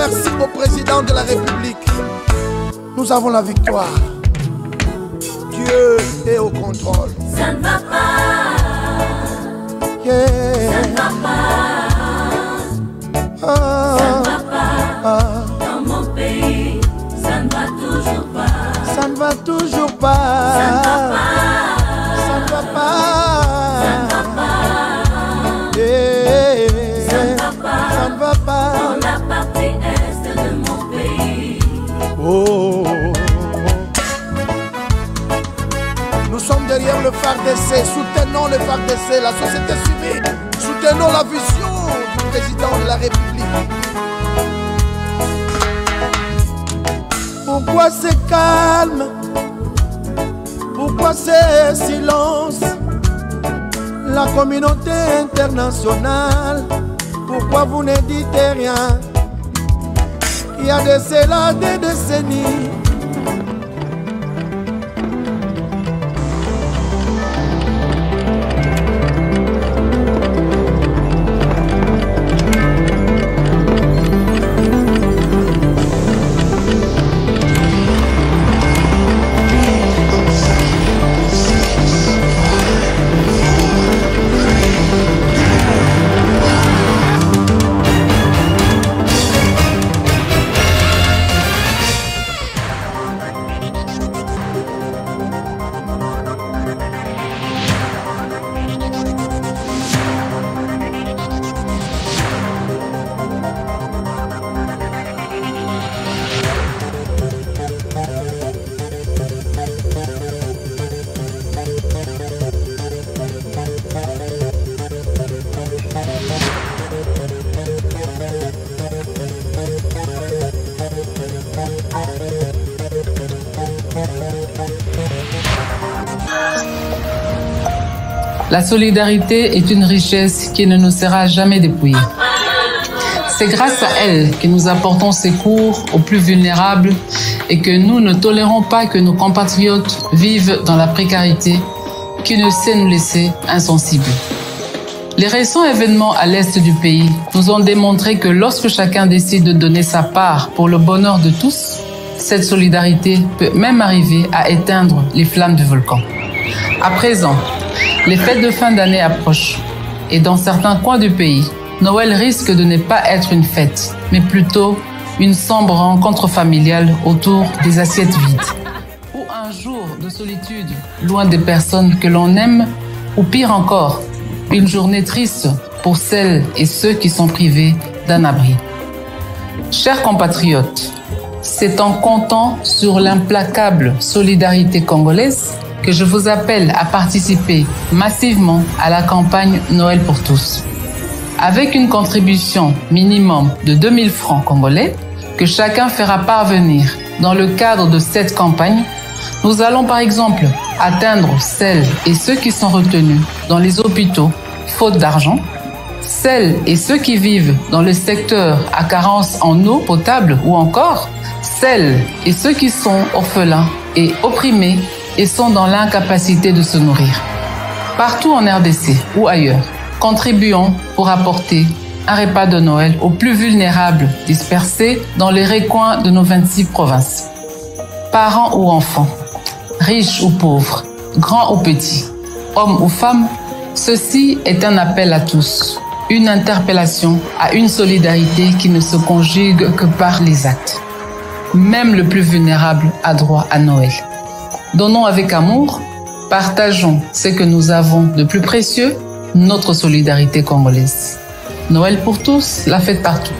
merci au président de la République. Nous avons la victoire. Dieu est au contrôle. Ça ne va pas. Yeah. Ça ne va pas. Ça ne va pas. Dans mon pays, ça ne va toujours pas. Ça ne va toujours pas. Ça ne va pas. Ça ne va pas. Ça ne va pas. Yeah. Ça ne va pas. Ça ne va pas. Dans la partie est de mon pays. Oh. Nous sommes derrière le FARDC, soutenons le FARDC, la société civile, soutenons la vision du président de la République. Pourquoi c'est calme? Pourquoi c'est silence? La communauté internationale, pourquoi vous ne dites rien? Il y a de cela des décennies. La solidarité est une richesse qui ne nous sera jamais dépouillée. C'est grâce à elle que nous apportons secours aux plus vulnérables et que nous ne tolérons pas que nos compatriotes vivent dans la précarité qui ne sait nous laisser insensibles. Les récents événements à l'est du pays nous ont démontré que lorsque chacun décide de donner sa part pour le bonheur de tous, cette solidarité peut même arriver à éteindre les flammes du volcan. À présent, les fêtes de fin d'année approchent et dans certains coins du pays, Noël risque de ne pas être une fête, mais plutôt une sombre rencontre familiale autour des assiettes vides. Ou un jour de solitude, loin des personnes que l'on aime, ou pire encore, une journée triste pour celles et ceux qui sont privés d'un abri. Chers compatriotes, c'est en comptant sur l'implacable solidarité congolaise que je vous appelle à participer massivement à la campagne Noël pour tous. Avec une contribution minimum de 2000 francs congolais que chacun fera parvenir dans le cadre de cette campagne, nous allons par exemple atteindre celles et ceux qui sont retenus dans les hôpitaux faute d'argent, celles et ceux qui vivent dans le secteur à carence en eau potable ou encore celles et ceux qui sont orphelins et opprimés et sont dans l'incapacité de se nourrir. Partout en RDC ou ailleurs, contribuons pour apporter un repas de Noël aux plus vulnérables dispersés dans les recoins de nos 26 provinces. Parents ou enfants, riches ou pauvres, grands ou petits, hommes ou femmes, ceci est un appel à tous, une interpellation à une solidarité qui ne se conjugue que par les actes. Même le plus vulnérable a droit à Noël. Donnons avec amour, partageons ce que nous avons de plus précieux, notre solidarité congolaise. Noël pour tous, la fête partout.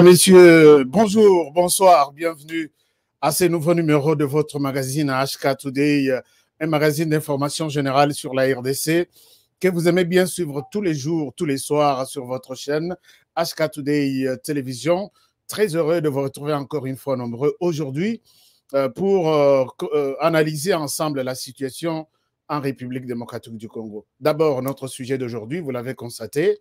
Messieurs, bonjour, bonsoir, bienvenue à ce nouveau numéro de votre magazine HK Today, un magazine d'information générale sur la RDC que vous aimez bien suivre tous les jours, tous les soirs sur votre chaîne HK Today Télévision. Très heureux de vous retrouver encore une fois nombreux aujourd'hui pour analyser ensemble la situation en République démocratique du Congo. D'abord, notre sujet d'aujourd'hui, vous l'avez constaté,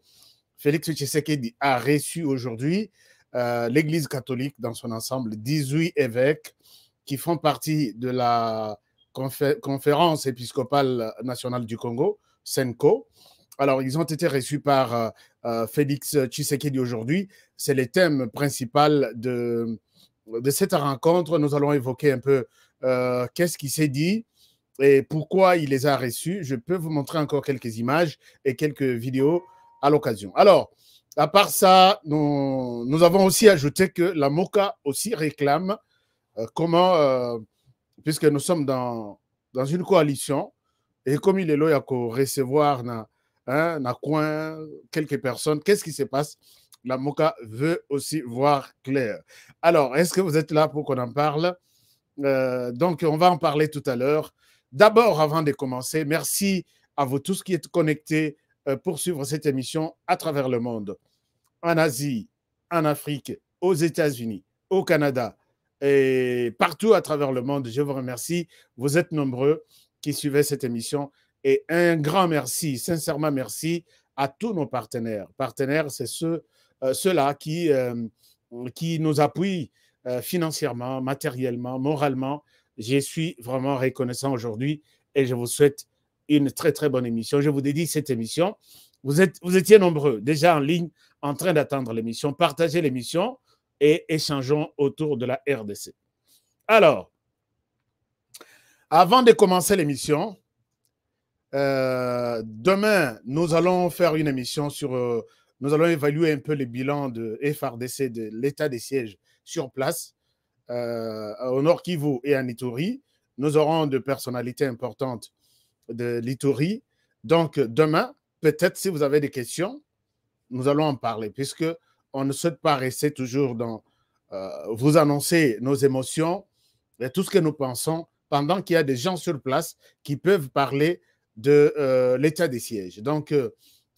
Félix Tshisekedi a reçu aujourd'hui l'Église catholique dans son ensemble, 18 évêques qui font partie de la conférence épiscopale nationale du Congo, SENCO. Alors, ils ont été reçus par Félix Tshisekedi aujourd'hui. C'est le thème principal de cette rencontre. Nous allons évoquer un peu qu'est-ce qui s'est dit et pourquoi il les a reçus. Je peux vous montrer encore quelques images et quelques vidéos à l'occasion. Alors, à part ça, nous avons aussi ajouté que la MOCA aussi réclame comment, puisque nous sommes dans une coalition, et comme il est là, il y a qu'à recevoir coin quelques personnes, qu'est-ce qui se passe? La MOCA veut aussi voir clair. Alors, est-ce que vous êtes là pour qu'on en parle? Donc, on va en parler tout à l'heure. D'abord, avant de commencer, merci à vous tous qui êtes connectés pour suivre cette émission à travers le monde, en Asie, en Afrique, aux États-Unis, au Canada et partout à travers le monde. Je vous remercie. Vous êtes nombreux qui suivez cette émission et un grand merci, sincèrement merci à tous nos partenaires. Partenaires, c'est ceux-là qui nous appuient financièrement, matériellement, moralement. Je suis vraiment reconnaissant aujourd'hui et je vous souhaite une très, très bonne émission. Je vous dédie cette émission. Vous étiez nombreux déjà en ligne en train d'attendre l'émission. Partagez l'émission et échangeons autour de la RDC. Alors, avant de commencer l'émission, demain, nous allons faire une émission sur... nous allons évaluer un peu le bilan de FARDC, de l'état des sièges sur place, au Nord Kivu et en Ituri. Nous aurons de personnalités importantes de l'Ituri. Donc, demain, peut-être si vous avez des questions, nous allons en parler, puisque on ne souhaite pas rester toujours dans vous annoncer nos émotions et tout ce que nous pensons pendant qu'il y a des gens sur place qui peuvent parler de l'état des sièges. Donc,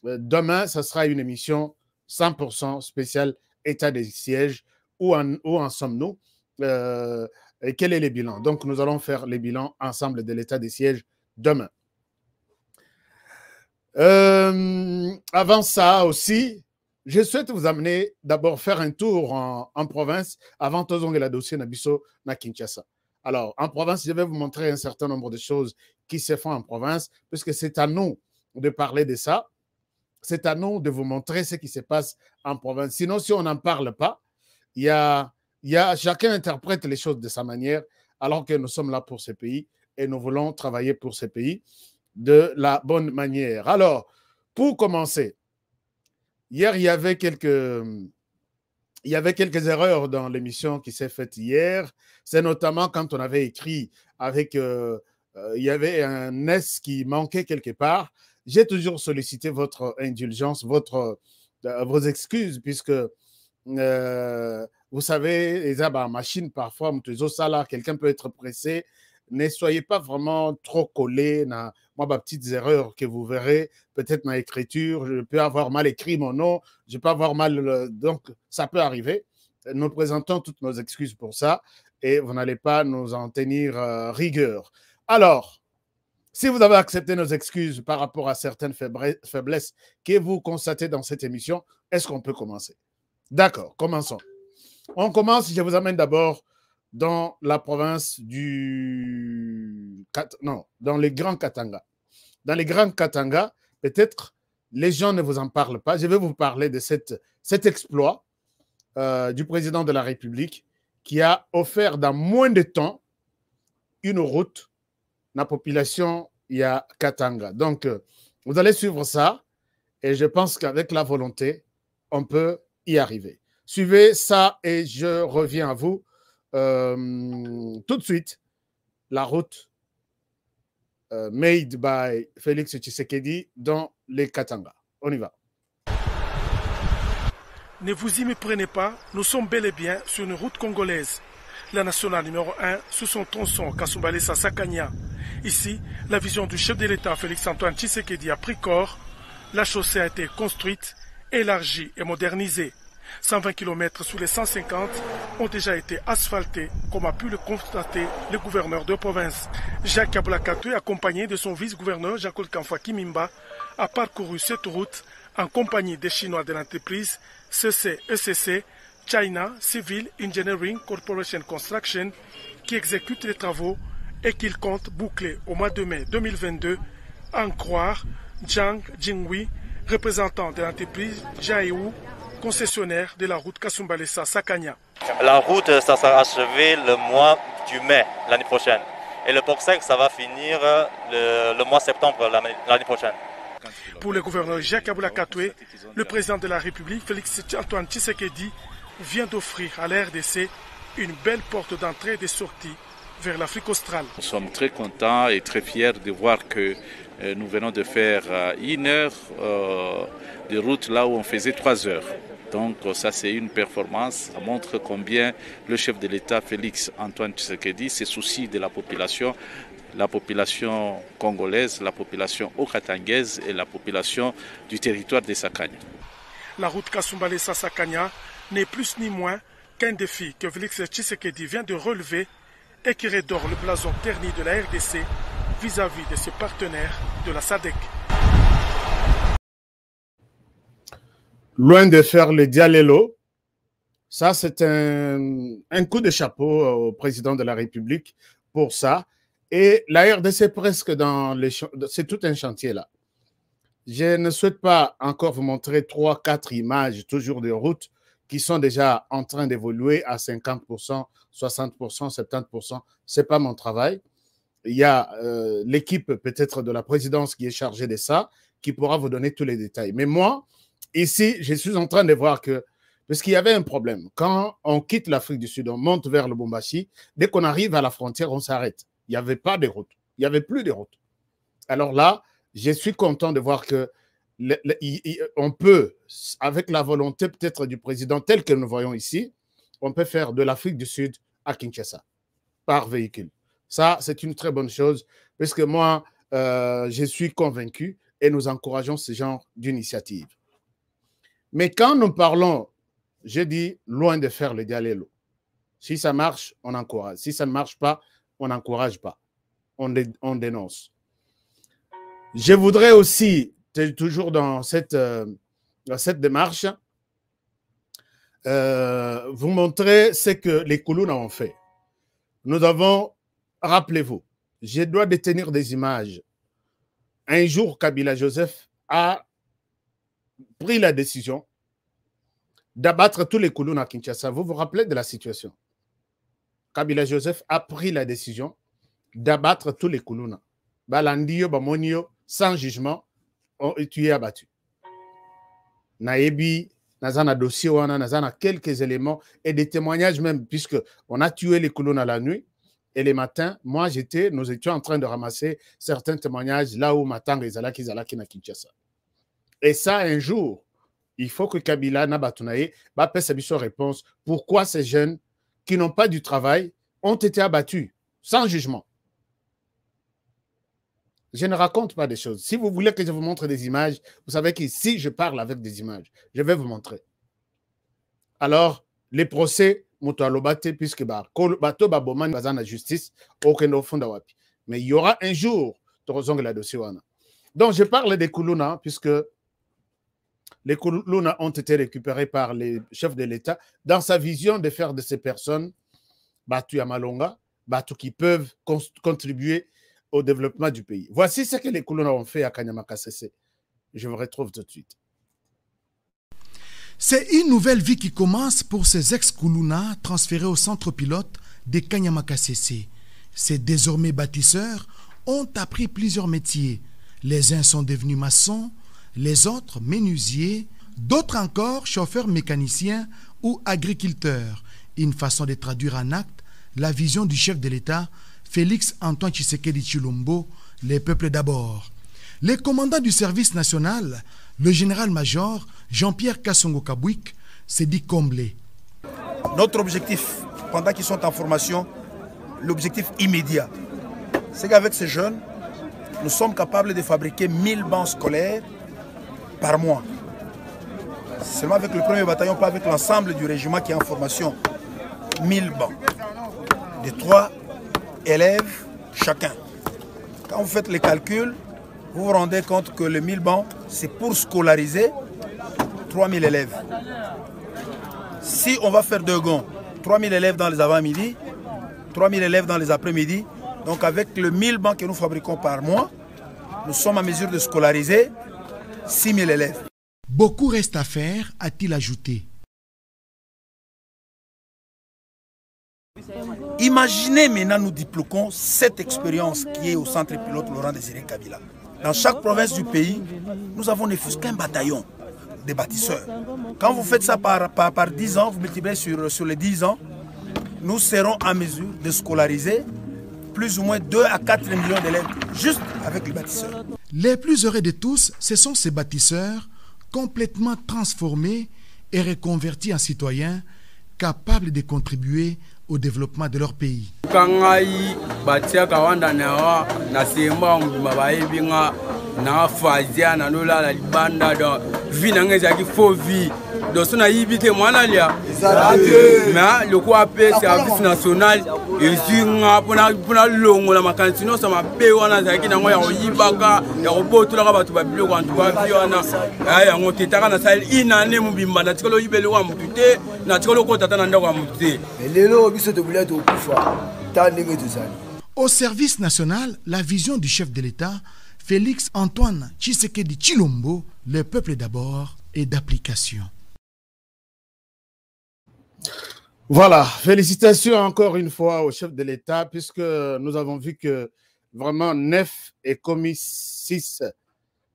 demain, ça sera une émission 100% spéciale état des sièges. Où en sommes-nous et quel est le bilan? Donc, nous allons faire les bilans ensemble de l'état des sièges demain. Avant ça aussi, je souhaite vous amener d'abord faire un tour en province avant de la dossier Nabiso na Kinshasa. Alors, en province, je vais vous montrer un certain nombre de choses qui se font en province, puisque c'est à nous de parler de ça. C'est à nous de vous montrer ce qui se passe en province. Sinon, si on n'en parle pas, chacun interprète les choses de sa manière, alors que nous sommes là pour ce pays et nous voulons travailler pour ce pays de la bonne manière. Alors, pour commencer, hier, il y avait quelques erreurs dans l'émission qui s'est faite hier. C'est notamment quand on avait écrit avec... il y avait un S qui manquait quelque part. J'ai toujours sollicité votre indulgence, vos excuses, puisque vous savez, les machine parfois, quelqu'un peut être pressé. Ne soyez pas vraiment trop collés. Moi, ma petites erreurs que vous verrez, peut-être ma écriture, je peux avoir mal écrit mon nom, je peux avoir mal. Donc, ça peut arriver. Nous présentons toutes nos excuses pour ça et vous n'allez pas nous en tenir rigueur. Alors, si vous avez accepté nos excuses par rapport à certaines faiblesses que vous constatez dans cette émission, est-ce qu'on peut commencer? D'accord, commençons. On commence, je vous amène d'abord dans la province dans les Grands Katanga. Dans les Grands Katanga, peut-être les gens ne vous en parlent pas. Je vais vous parler de cet exploit du président de la République qui a offert dans moins de temps une route à la population il y a Katanga. Donc, vous allez suivre ça et je pense qu'avec la volonté, on peut y arriver. Suivez ça et je reviens à vous tout de suite. La route made by Félix Tshisekedi dans les Katanga. On y va. Ne vous y méprenez pas, nous sommes bel et bien sur une route congolaise. La nationale numéro 1 sous son tronçon Kasumbalesa-Sakania. Ici, la vision du chef de l'État Félix-Antoine Tshisekedi a pris corps. La chaussée a été construite, élargie et modernisée. 120 km sur les 150 ont déjà été asphaltés, comme a pu le constater le gouverneur de province. Jacques Aboulakatoué, accompagné de son vice-gouverneur Jean-Claude Kamfa Kimimba, a parcouru cette route en compagnie des Chinois de l'entreprise CCECC, China Civil Engineering Corporation Construction, qui exécute les travaux et qu'il compte boucler au mois de mai 2022, en croire Zhang Jinghui, représentant de l'entreprise Jiaewu, concessionnaire de la route Kasumbalesa-Sakanya. La route, ça sera achevé le mois du mai l'année prochaine. Et le POCSEC, ça va finir le mois de septembre l'année prochaine. Pour le gouverneur Jacques Aboula Katoué, le président de la République, Félix Antoine Tshisekedi, vient d'offrir à la RDC une belle porte d'entrée et de sortie vers l'Afrique australe. Nous sommes très contents et très fiers de voir que nous venons de faire 1 heure de route là où on faisait 3 heures. Donc ça c'est une performance, ça montre combien le chef de l'État Félix Antoine Tshisekedi se soucie de la population congolaise, la population okatangaise et la population du territoire de Sakanya. La route Kasumbalesa-Sakanya n'est plus ni moins qu'un défi que Félix Tshisekedi vient de relever et qui redore le blason terni de la RDC vis-à-vis de ses partenaires de la SADC. Loin de faire le dialélo, ça c'est un coup de chapeau au président de la République pour ça. Et la RDC presque c'est tout un chantier là. Je ne souhaite pas encore vous montrer 3-4 images toujours de routes qui sont déjà en train d'évoluer à 50%, 60%, 70%. Ce n'est pas mon travail. Il y a l'équipe peut-être de la présidence qui est chargée de ça, qui pourra vous donner tous les détails. Mais moi, ici, je suis en train de voir que, parce qu'il y avait un problème. Quand on quitte l'Afrique du Sud, on monte vers le Lubumbashi, dès qu'on arrive à la frontière, on s'arrête. Il n'y avait pas de route. Il n'y avait plus de route. Alors là, je suis content de voir que on peut, avec la volonté peut-être du président tel que nous voyons ici, on peut faire de l'Afrique du Sud à Kinshasa par véhicule. Ça, c'est une très bonne chose parce que moi, je suis convaincu et nous encourageons ce genre d'initiative. Mais quand nous parlons, je dis, loin de faire le dialélo. Si ça marche, on encourage. Si ça ne marche pas, on n'encourage pas. On dénonce. Je voudrais aussi, toujours dans cette démarche, vous montrer ce que les Koulouna ont fait. Nous avons, rappelez-vous, je dois détenir des images. Un jour, Kabila Joseph a pris la décision d'abattre tous les Koulouna à Kinshasa. Vous vous rappelez de la situation? Kabila Joseph a pris la décision d'abattre tous les Koulouna. Balandio, Bamonio, sans jugement, ont été abattus. Naebi, Nazana dossier, Nazana quelques éléments et des témoignages même, puisqu'on a tué les Koulouna la nuit. Et les matins, nous étions en train de ramasser certains témoignages là où Matang et Zalaki na Kinshasa. Et ça, un jour, il faut que Kabila Nabatunaye fasse sa réponse. Pourquoi ces jeunes qui n'ont pas du travail ont été abattus sans jugement? Je ne raconte pas des choses. Si vous voulez que je vous montre des images, vous savez qu'ici, je parle avec des images. Je vais vous montrer. Alors, les procès, puisque la justice, mais il y aura un jour, donc je parle des Koulouna, puisque les Koulouna ont été récupérés par les chefs de l'État dans sa vision de faire de ces personnes battues à Malonga, battues qui peuvent contribuer au développement du pays. Voici ce que les Koulouna ont fait à Kanyama-Kasese. Je vous retrouve tout de suite. C'est une nouvelle vie qui commence pour ces ex-Koulouna transférés au centre pilote de Kanyama-Kasese. Ces désormais bâtisseurs ont appris plusieurs métiers. Les uns sont devenus maçons, les autres menuisiers, d'autres encore chauffeurs mécaniciens ou agriculteurs. Une façon de traduire en acte la vision du chef de l'État, Félix Antoine Tshisekedi Tshilombo, les peuples d'abord. Les commandants du service national, le général-major Jean-Pierre Kassongo Kabouik, s'est dit comblé. Notre objectif, pendant qu'ils sont en formation, l'objectif immédiat, c'est qu'avec ces jeunes, nous sommes capables de fabriquer 1000 bancs scolaires par mois. Seulement avec le premier bataillon, pas avec l'ensemble du régiment qui est en formation. 1000 bancs. De 3 élèves chacun. Quand vous faites les calculs, vous vous rendez compte que les 1000 bancs, c'est pour scolariser 3000 élèves. Si on va faire 2 gonds, 3000 élèves dans les avant-midi, 3000 élèves dans les après-midi, donc avec le 1000 bancs que nous fabriquons par mois, nous sommes en mesure de scolariser 6000 élèves. Beaucoup reste à faire, a-t-il ajouté. Imaginez maintenant, nous diploquons cette expérience qui est au centre pilote Laurent Désiré Kabila. Dans chaque province du pays, nous avons ne fût qu'un bataillon de bâtisseurs. Quand vous faites ça par 10 ans, vous multipliez sur les 10 ans, nous serons en mesure de scolariser plus ou moins 2 à 4 millions d'élèves juste avec les bâtisseurs. Les plus heureux de tous, ce sont ces bâtisseurs complètement transformés et reconvertis en citoyens capables de contribuer au développement de leur pays. Na fazia na lola la libanda do vina ngeza ki fo vi do sona yibite mwana lia na le ko apé service national ezinga pona longo la makansino sama be wana zaki na ngoya oyibaka ya roboto la batu ba bilo kwa ntuba vi wana aya ngote taka na sal inane mubimba na tikolo yibele wa mutute na tikolo ko tata na ndako mutute lelo biso to buleta okufa ta ndenge tuzali. Au service national, la vision du chef de l'État Félix Antoine Tshisekedi Tshilombo, le peuple d'abord et d'application. Voilà, félicitations encore une fois au chef de l'État, puisque nous avons vu que vraiment 9 est commis 6.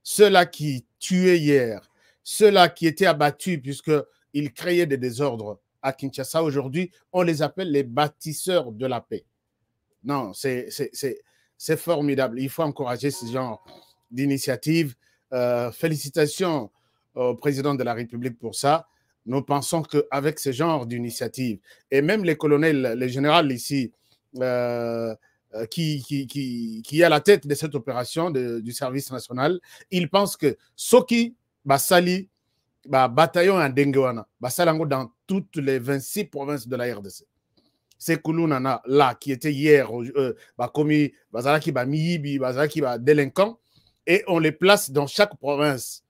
Ceux-là qui tuaient hier, ceux-là qui étaient abattus puisqu'ils créaient des désordres à Kinshasa, aujourd'hui, on les appelle les bâtisseurs de la paix. Non, c'est formidable. Il faut encourager ce genre d'initiative. Félicitations au président de la République pour ça. Nous pensons qu'avec ce genre d'initiative, et même les colonels, les généraux ici, qui est à la tête de cette opération du service national, ils pensent que Soki, Basali, bataillon en Denguana, Basalango dans toutes les 26 provinces de la RDC. Ces Koulounana là qui étaient hier commis bazalaki ba miyibi bazalaki ba délinquants et on les place dans chaque province.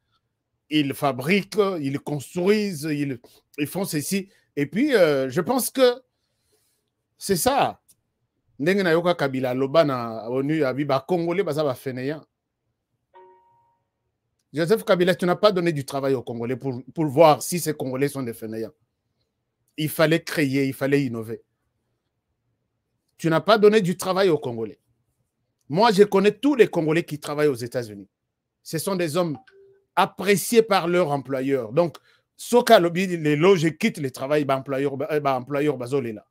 Ils fabriquent, ils construisent, ils font ceci et puis je pense que c'est ça. Ndenge na yoka Kabila loba na onu abi ba Congolais baza ba fainéant. Joseph Kabila, tu n'as pas donné du travail aux Congolais pour voir si ces Congolais sont des fainéants. Il fallait créer, il fallait innover. Tu n'as pas donné du travail aux Congolais. Moi, je connais tous les Congolais qui travaillent aux États-Unis. Ce sont des hommes appréciés par leur employeur. Donc, Soka Lobi, les loges quittent le travail, employeur Bazolela.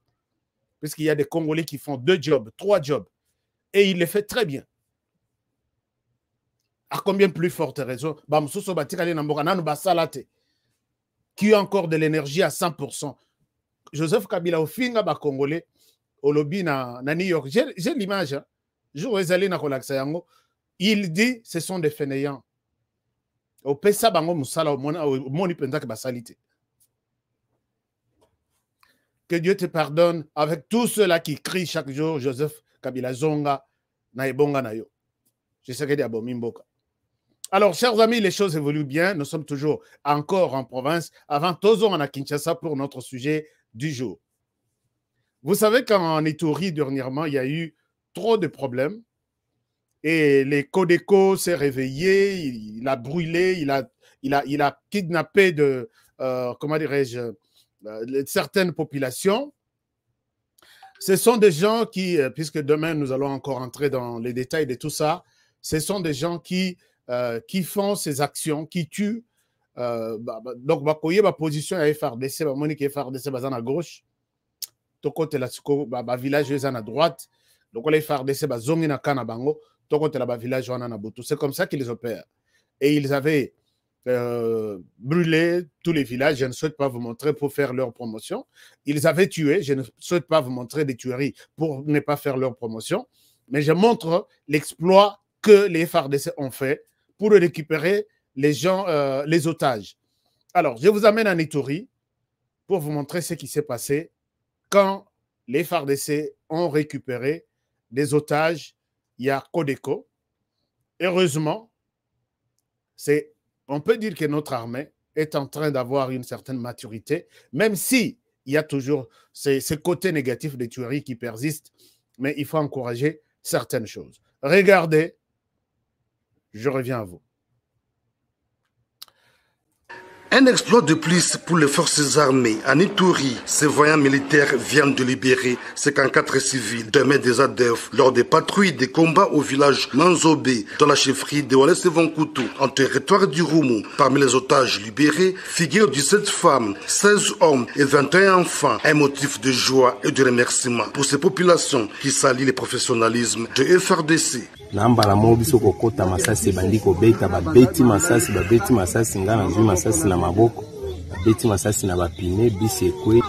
Puisqu'il y a des Congolais qui font 2 jobs, 3 jobs. Et il les fait très bien. À combien plus forte raison, qui a encore de l'énergie à 100%. Joseph Kabila, au fin, Congolais, au lobby na New York. J'ai l'image. Hein. Il dit ce sont des fainéants. Au Pessa Bango Moussala, au Moni Pendak Basalite. Que Dieu te pardonne avec tous ceux-là qui crient chaque jour Joseph Kabila Zonga, Naibonga Nayo. Je sais que c'est Abomimboka. Alors, chers amis, les choses évoluent bien. Nous sommes toujours encore en province. Avant, Tozo, on a Kinshasa pour notre sujet du jour. Vous savez qu'en Ituri, dernièrement, il y a eu trop de problèmes. Et les Codeco s'est réveillé, il a brûlé, il a kidnappé comment dirais-je, certaines populations. Ce sont des gens qui, puisque demain nous allons encore entrer dans les détails de tout ça, ce sont des gens qui font ces actions, qui tuent. Donc, ma position à FRDC, Monique FRDC, à gauche. Tokote la village à droite, donc les FARDC zongi na kana bango, tokote la village na Butu. C'est comme ça qu'ils opèrent. Et ils avaient brûlé tous les villages. Je ne souhaite pas vous montrer pour faire leur promotion. Ils avaient tué. Je ne souhaite pas vous montrer des tueries pour ne pas faire leur promotion. Mais je montre l'exploit que les FARDC ont fait pour récupérer les gens, les otages. Alors, je vous amène en Ituri pour vous montrer ce qui s'est passé quand les FARDC ont récupéré des otages. Il y a Codeco. Heureusement, on peut dire que notre armée est en train d'avoir une certaine maturité, même si il y a toujours ces côtés négatifs des tueries qui persistent, mais il faut encourager certaines choses. Regardez, je reviens à vous. Un exploit de plus pour les forces armées. En Ituri, ces voyants militaires viennent de libérer 54 civils de main des ADF lors des patrouilles des combats au village Manzobé, dans la chefferie de Walese Vonkutu, en territoire du Roumou. Parmi les otages libérés figurent 17 femmes, 16 hommes et 21 enfants. Un motif de joie et de remerciement pour ces populations qui s'allient le professionnalisme de FRDC. Nambala mobiso kokota masasi bandiko beta babeti masasi nga na zui masasi na maboko babeti masasi na bapine bisi ekwe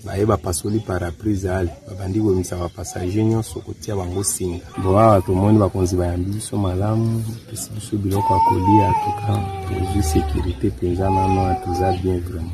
baye bapasoli paraprise ale babandiko misa bapasager nyonso kotia bango singa bo awa tomoni bakonzi bayambi biso malamu pesi biso biloko ya kolia atuka tozwi sécurité mpenza nano atuza bien vraiment.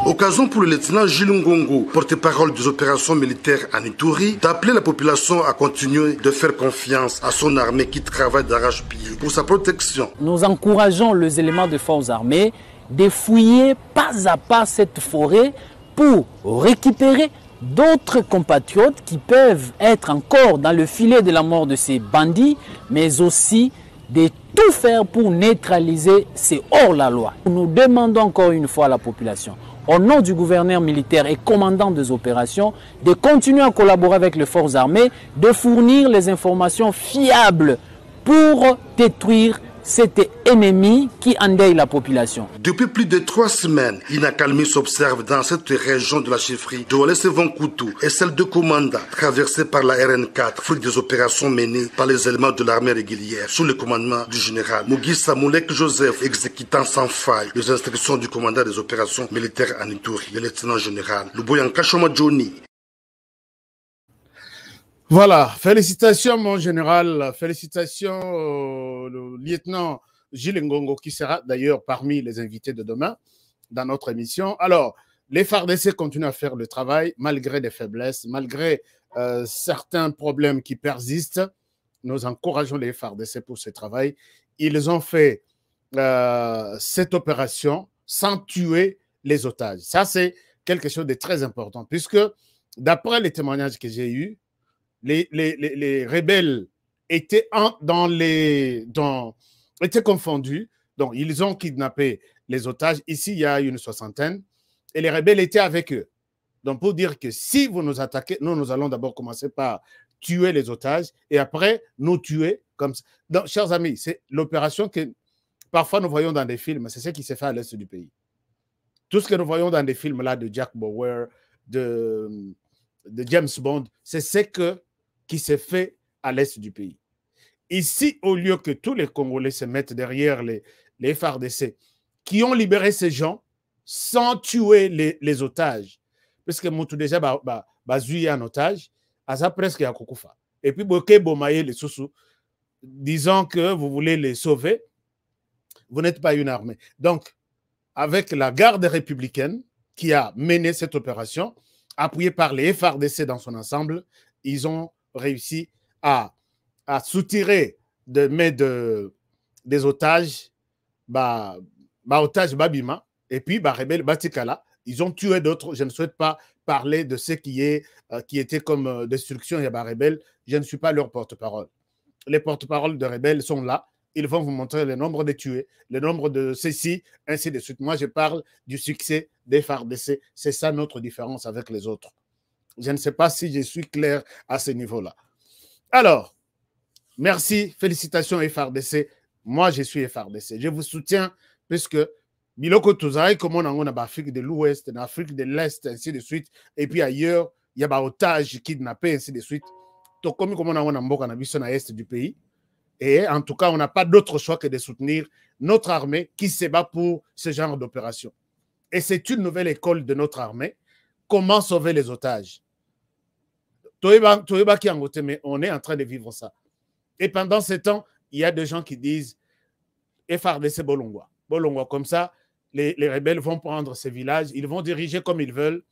Occasion pour le lieutenant Gilles Ngongo, porte-parole des opérations militaires en Ituri, d'appeler la population à continuer de faire confiance à son armée qui travaille d'arrache-pied pour sa protection. Nous encourageons les éléments de forces armées de fouiller pas à pas cette forêt pour récupérer d'autres compatriotes qui peuvent être encore dans le filet de la mort de ces bandits, mais aussi de tout faire pour neutraliser ces hors-la-loi. Nous demandons encore une fois à la population, au nom du gouverneur militaire et commandant des opérations, de continuer à collaborer avec les forces armées, de fournir les informations fiables pour détruire cet ennemi qui endeuille la population. Depuis plus de 3 semaines, une accalmie s'observe dans cette région de la chefferie de Walese Vonkutu et celle de Komanda, traversée par la RN4, fruit des opérations menées par les éléments de l'armée régulière, sous le commandement du général Mugisa Moulek Joseph, exécutant sans faille les instructions du commandant des opérations militaires en Ituri, le lieutenant général Luboyan Kashoma Johnny. Voilà, félicitations mon général, félicitations au lieutenant Gilles Ngongo qui sera d'ailleurs parmi les invités de demain dans notre émission. Alors, les FARDC continuent à faire le travail malgré des faiblesses, malgré certains problèmes qui persistent. Nous encourageons les FARDC pour ce travail. Ils ont fait cette opération sans tuer les otages. Ça, c'est quelque chose de très important puisque d'après les témoignages que j'ai eus, les rebelles étaient étaient confondus. Donc, ils ont kidnappé les otages. Ici, il y a une 60aine. Et les rebelles étaient avec eux. Donc, pour dire que si vous nous attaquez, nous allons d'abord commencer par tuer les otages et après nous tuer comme ça. Donc, chers amis, c'est l'opération que parfois nous voyons dans des films. C'est ce qui s'est fait à l'est du pays. Tout ce que nous voyons dans des films là de Jack Bauer, de James Bond, c'est ce qui s'est fait à l'est du pays. Ici, au lieu que tous les Congolais se mettent derrière les FARDC, qui ont libéré ces gens sans tuer les otages, parce que Moutou déjà bazui un otage, Aza presque à Kokufa. Et puis Boké Bomaye les Soussou, disant que vous voulez les sauver, vous n'êtes pas une armée. Donc, avec la garde républicaine qui a mené cette opération, appuyée par les FARDC dans son ensemble, ils ont réussi à soutirer des otages, otages Babima, et puis rebelle Batikala. Ils ont tué d'autres. Je ne souhaite pas parler de ce qui était comme destruction et rebelle. Je ne suis pas leur porte-parole. Les porte-paroles de rebelles sont là. Ils vont vous montrer le nombre de tués, le nombre de ceci, ainsi de suite. Moi, je parle du succès des FARDC. C'est ça notre différence avec les autres. Je ne sais pas si je suis clair à ce niveau-là. Alors, merci, félicitations FARDC. Moi, je suis FARDC. Je vous soutiens puisque Biloko Touzaï, comme on a en Afrique de l'Ouest, en Afrique de l'Est, ainsi de suite, et puis ailleurs, il y a des otages kidnappés, ainsi de suite. Donc, comme on a en Mboka, on a l'Est du pays. Et en tout cas, on n'a pas d'autre choix que de soutenir notre armée qui se bat pour ce genre d'opération. Et c'est une nouvelle école de notre armée. Comment sauver les otages? Toyeba qui en côté, mais on est en train de vivre ça. Et pendant ce temps, il y a des gens qui disent FARDC Bolongwa. Bolongwa, comme ça, les rebelles vont prendre ces villages, ils vont diriger comme ils veulent,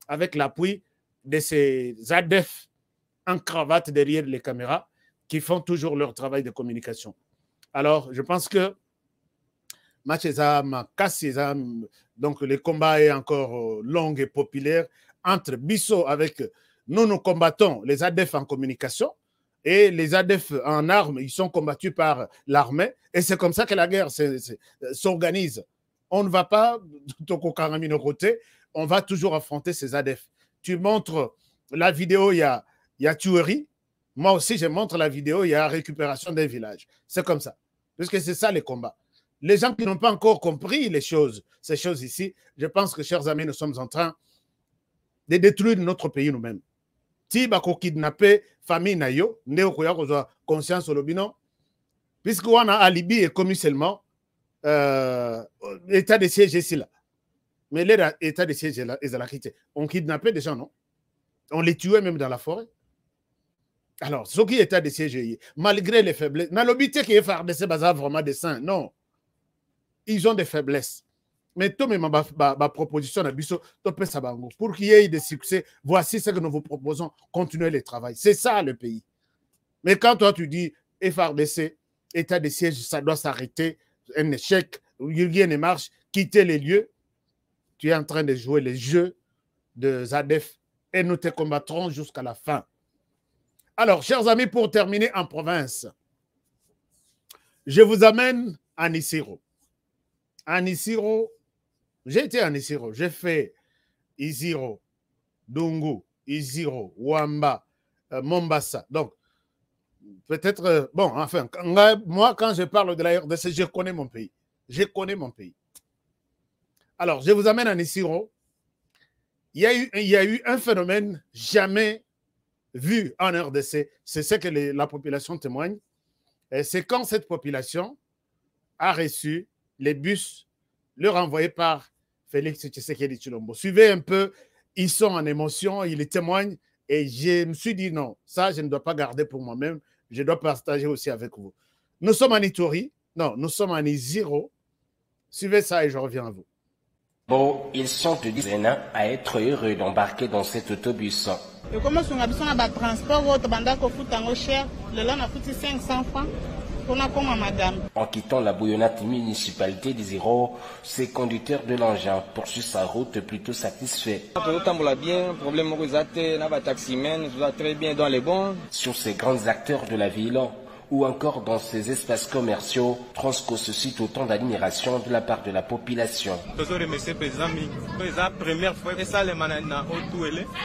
avec l'appui de ces ADF en cravate derrière les caméras qui font toujours leur travail de communication. Alors, je pense que match donc le combat est encore long et populaire entre Bisso avec nous combattons les ADF en communication et les ADF en armes, ils sont combattus par l'armée et c'est comme ça que la guerre s'organise. On ne va pas on va toujours affronter ces ADF. Tu montres la vidéo, il y a tuerie. Moi aussi, je montre la vidéo, il y a récupération d'un village. C'est comme ça. Parce que c'est ça les combats. Les gens qui n'ont pas encore compris ces choses ici, je pense que, chers amis, nous sommes en train de détruire notre pays nous-mêmes. Si bako kidnapper famille na yo, ndeo koya kozwa conscience olobino, puisque on a alibi et commis seulement état de siège ici là. Mais l'état de siège là, on kidnappait des gens, non? On les tuait même dans la forêt. Alors, ce qui est état de siège, malgré les faiblesses, n'a l'obité qui est FARDC vraiment des saints, non. Ils ont des faiblesses. Mais tout ma proposition pour qu'il y ait des succès, voici ce que nous vous proposons, continuez le travail. C'est ça le pays. Mais quand toi tu dis FARDC, état de siège, ça doit s'arrêter, un échec, rien ne marche, quitter les lieux, tu es en train de jouer les jeux de ZADF et nous te combattrons jusqu'à la fin. Alors, chers amis, pour terminer en province, je vous amène à Nisiro. À Nisiro, j'ai été à Nisiro, j'ai fait Isiro, Dungu, Isiro, Wamba, Mombasa. Donc, peut-être, bon, enfin, moi, quand je parle de la RDC, je connais mon pays. Je connais mon pays. Alors, je vous amène à Nisiro. Il y a eu un phénomène jamais vu en RDC. C'est ce que la population témoigne. C'est quand cette population a reçu les bus leur envoyés par Félix Tshisekedi Tshilombo. Suivez un peu, ils sont en émotion, ils témoignent et je me suis dit non, ça je ne dois pas garder pour moi-même, je dois partager aussi avec vous. Nous sommes en Ituri, non, nous sommes en Isiro. Suivez ça et je reviens à vous. Bon, ils sont de dizaines à être heureux d'embarquer dans cet autobus. Et comment on a besoin de transport, votre banda ko futango cher, le là na futi 500 francs. En quittant la bouillonnante municipalité d'Isiro, ces conducteurs de l'engin poursuivent sa route plutôt satisfaits. Sur ces grands acteurs de la ville, ou encore dans ces espaces commerciaux, Transco suscite autant d'admiration de la part de la population.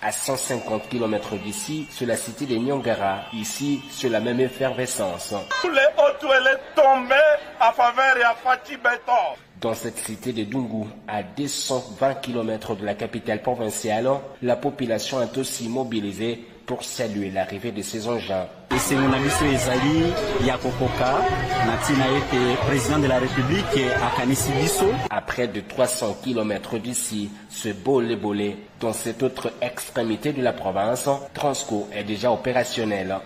À 150 km d'ici, c'est la cité de Nyongara. Ici, c'est la même effervescence. Tous les Otuele tombaient à faveur et à Fati Beton. Dans cette cité de Dungu, à 220 km de la capitale provinciale, la population est aussi mobilisée pour saluer l'arrivée de ces engins. Et c'est mon ami Ezali Yakokoka, Natina était président de la République à Kanisibiso. À près de 300 km d'ici, ce bolé-bolé, dans cette autre extrémité de la province, Transco est déjà opérationnel.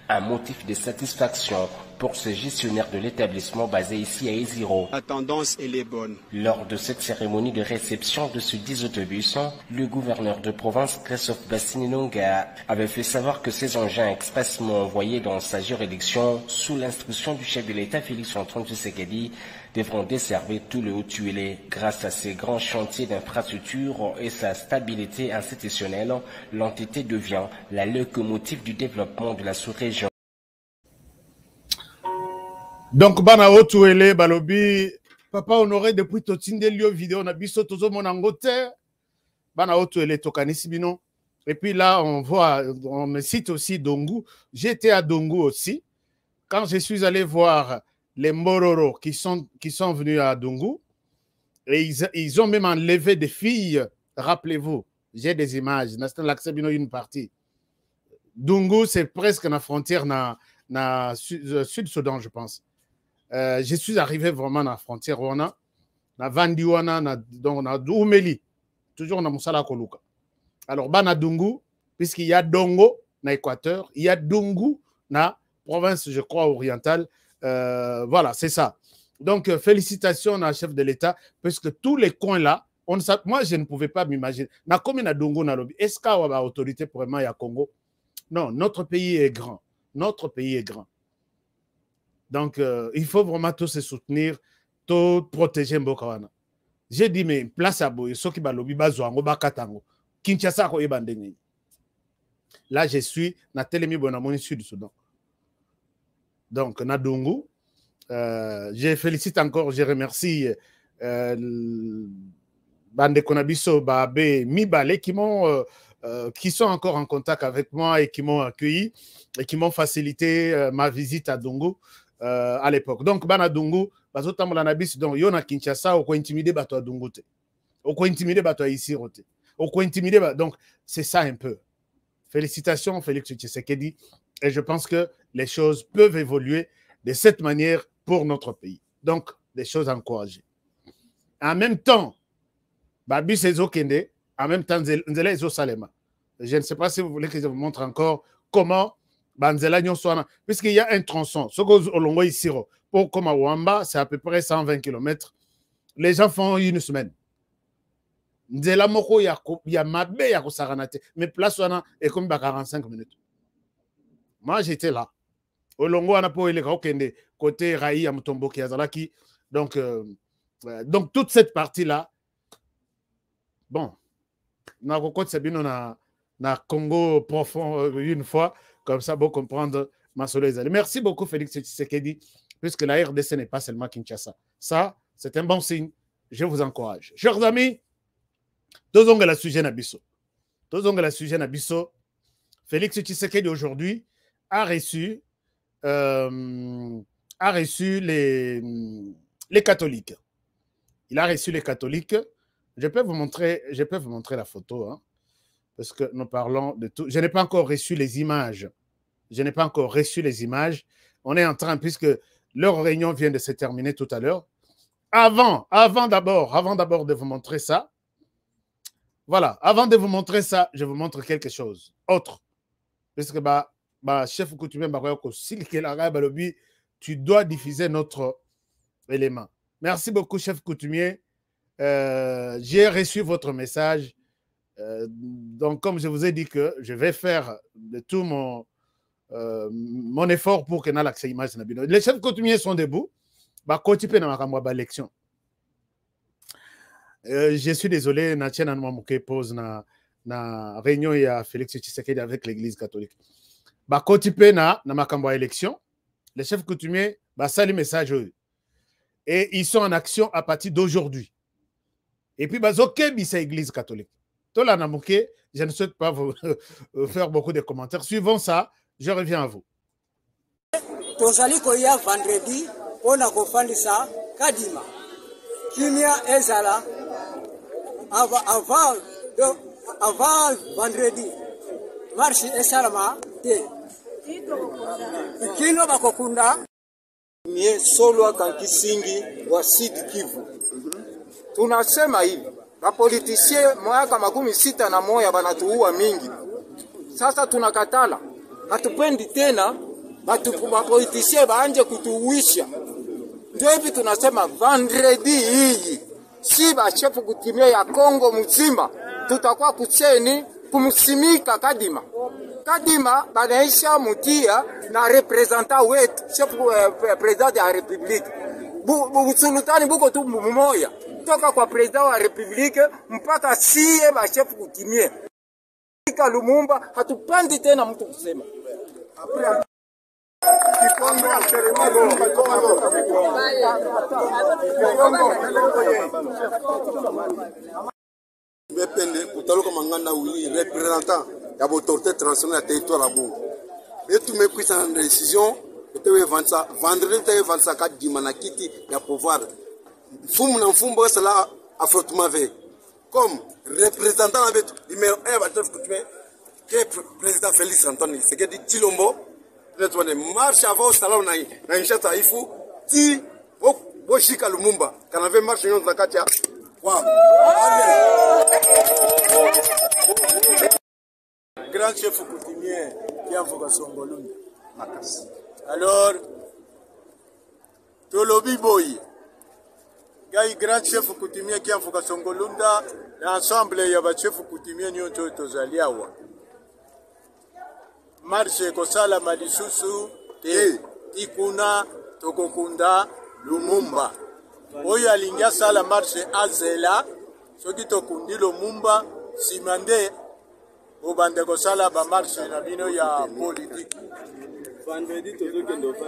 Un motif de satisfaction pour ce gestionnaire de l'établissement basé ici à Isiro. La tendance, elle est bonne. Lors de cette cérémonie de réception de ce 10 autobus, le gouverneur de province, Christophe Bassininonga, avait fait savoir que ces engins expressément envoyés dans sa juridiction, sous l'instruction du chef de l'État Félix-Antoine Tshisekedi, devront desservir tout le Haut-Tuélé. Grâce à ces grands chantiers d'infrastructure et sa stabilité institutionnelle, l'entité devient la locomotive du développement de la sous-région. Donc, bana Haut-Tuélé, balobi, papa honoré depuis totinde lio vidéo na biso tozo monangote, bana Haut-Tuélé tokanisi bino. Et puis là, on voit, on me cite aussi Dungu. J'étais à Dungu aussi. Quand je suis allé voir les Mororo qui sont venus à Dungu, et ils ont même enlevé des filles. Rappelez-vous, j'ai des images. Une partie. Dungu, c'est presque la frontière na Sud-Soudan, je pense. Je suis arrivé vraiment à la frontière. On a Vandiwana, on a Doumeli. Toujours dans Moussala Koluka. Alors, bana Dungu, puisqu'il y a Dongo na Équateur, il y a Dungu na province, je crois, orientale. Voilà, c'est ça. Donc, félicitations à chef de l'État, parce que tous les coins là, moi, je ne pouvais pas m'imaginer. Na commune à Dungu na lobby, est-ce qu'il y a une autorité pour vraiment à Congo? Non, notre pays est grand. Notre pays est grand. Donc, il faut vraiment tous se soutenir, tout protéger Mbokawana. J'ai dit, mais place à Boye, ceux qui balobi bazouango, bakatango, Kinshasa ko ebandenge. Là, je suis na Telemi Bonamoni Sud du Soudan. Donc, Nadungu, je félicite encore, je remercie Bande Konabiso, Babe, Mibale qui sont encore en contact avec moi et qui m'ont accueilli et qui m'ont facilité ma visite à Dungu à l'époque. Donc, Bana Dungu, bazotambola na biso donc yo na Kinshasa oko intimider bato a Dungu te. Oko intimider bato a Isiro te. Oko intimider donc c'est ça un peu. Félicitations Félix Tshisekedi et je pense que les choses peuvent évoluer de cette manière pour notre pays. Donc des choses encouragées. En même temps, Babi Sezo Kende, en même temps Nzela Ezo Salema. Je ne sais pas si vous voulez que je vous montre encore comment Banzela Nyoswana, puisqu'il y a un tronçon, ce que Olongo Isiro, pour Komawamba, c'est à peu près 120 km. Les gens font une semaine. Nzela Moko, il y a Mabé, il y a Saranate, mais place Wana est comme 45 minutes. Moi, j'étais là. Olongo Anapo et les Okende, côté Raï, Amutombo, Kiazalaki. Donc, toute cette partie-là, bon, na Congo profond une fois, comme ça, pour comprendre ma soleil. Merci beaucoup, Félix Tshisekedi, puisque la RDC n'est pas seulement Kinshasa. Ça, c'est un bon signe. Je vous encourage. Chers amis, tous la sujet Nabiso. Félix Tshisekedi aujourd'hui a reçu les catholiques. Il a reçu les catholiques. Je peux vous montrer la photo, hein, parce que nous parlons de tout. Je n'ai pas encore reçu les images. On est en train, puisque leur réunion vient de se terminer tout à l'heure. Avant d'abord de vous montrer ça, voilà, avant de vous montrer ça, je vous montre quelque chose autre. Parce que chef coutumier, tu dois diffuser notre élément. Merci beaucoup, chef coutumier. J'ai reçu votre message. Donc, comme je vous ai dit que je vais faire de tout mon effort pour que l'accès image. Les chefs coutumiers sont debout. Je suis désolé, Natien Anouamouké pose na réunion à Félix Tshisekedi avec l'église catholique. Na makambo élection. Les chefs coutumiers saluent message et ils sont en action à partir d'aujourd'hui. Et puis c'est l'église catholique. Tola Namouké, je ne souhaite pas vous faire beaucoup de commentaires. Suivant ça, je reviens à vous. Tozali koya vendredi on a kofandisa kadima kimia ezala avant vendredi marche esalama te kino bakokunda mie solo kankisingi wa Sud Kivu. Tunasema hivi bapolitisie mwaka 61 banatuua mingi. Sasa tunakatala, hatupendi tena bapolitisie baanje kutuwisha. Ndio hivi tunasema vendredi hii si bachefu kutimia ya Kongo mzima tutakuwa kuseni kumsimika Kadima banaisha mutia na representant wetu chef president ya republique sultani buko tu mmoja toka kwa president wa republique mpaka sie ba chef kutimie Lumumba hatupandi tena mtu kusema Bepende kutaloka manganda oui représentant ya autorité transnationale territoire la Bongo. Et tout me pris en décision était vendredi 24 dimana kiti ya pouvoir. Fumu na mfumbo cela affrontement avec comme représentant avec numéro 1 batef coutumier que président Félix Antoine Tshisekedi Tshilombo peut-être une marche avant salon na Kinshasa ifu ti boshika Lumumba quand avait marche yon zakatia. Wow. Grand chef coutumier qui a vocation Ngolunda. Alors, Tolobi Boy, grand chef coutumier qui a vocation Ngolunda, l'ensemble y a un chef coutumier qui a Tozaliawa. Marche Kosala Malisusu, Tikuna, tokokunda Lumumba. Oyo alingi asala marche azela soki tokundi Lumumba simande obande kosala ba marche na bino ya politique.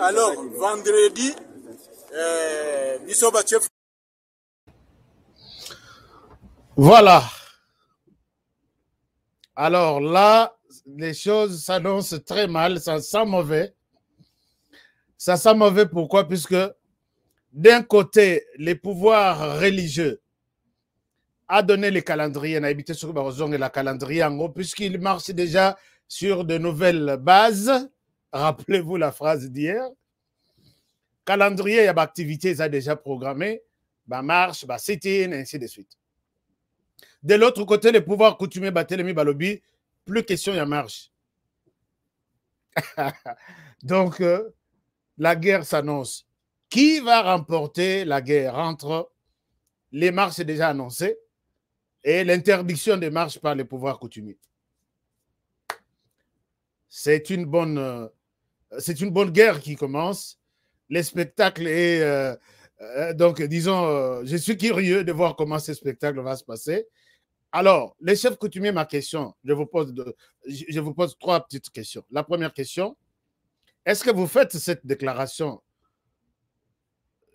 Alors vendredi biso ba chef. Voilà. Alors là, les choses s'annoncent très mal, ça sent mauvais. Ça sent mauvais pourquoi? Puisque d'un côté, les pouvoirs religieux a donné les calendriers, on a habité sur la calendrier en gros, puisqu'il marche déjà sur de nouvelles bases. Rappelez-vous la phrase d'hier. Calendrier, il y a des activités, ça déjà programmé, bah marche, bah sit-in, ainsi de suite. De l'autre côté, les pouvoirs coutumiers, Batelemi Balobi, plus question, il y a marche. Donc, la guerre s'annonce. Qui va remporter la guerre entre les marches déjà annoncées et l'interdiction des marches par les pouvoirs coutumiers? C'est une bonne guerre qui commence. Les spectacles et donc, disons, je suis curieux de voir comment ce spectacle va se passer. Alors, les chefs coutumiers, ma question, je vous pose trois petites questions. La première question, est-ce que vous faites cette déclaration?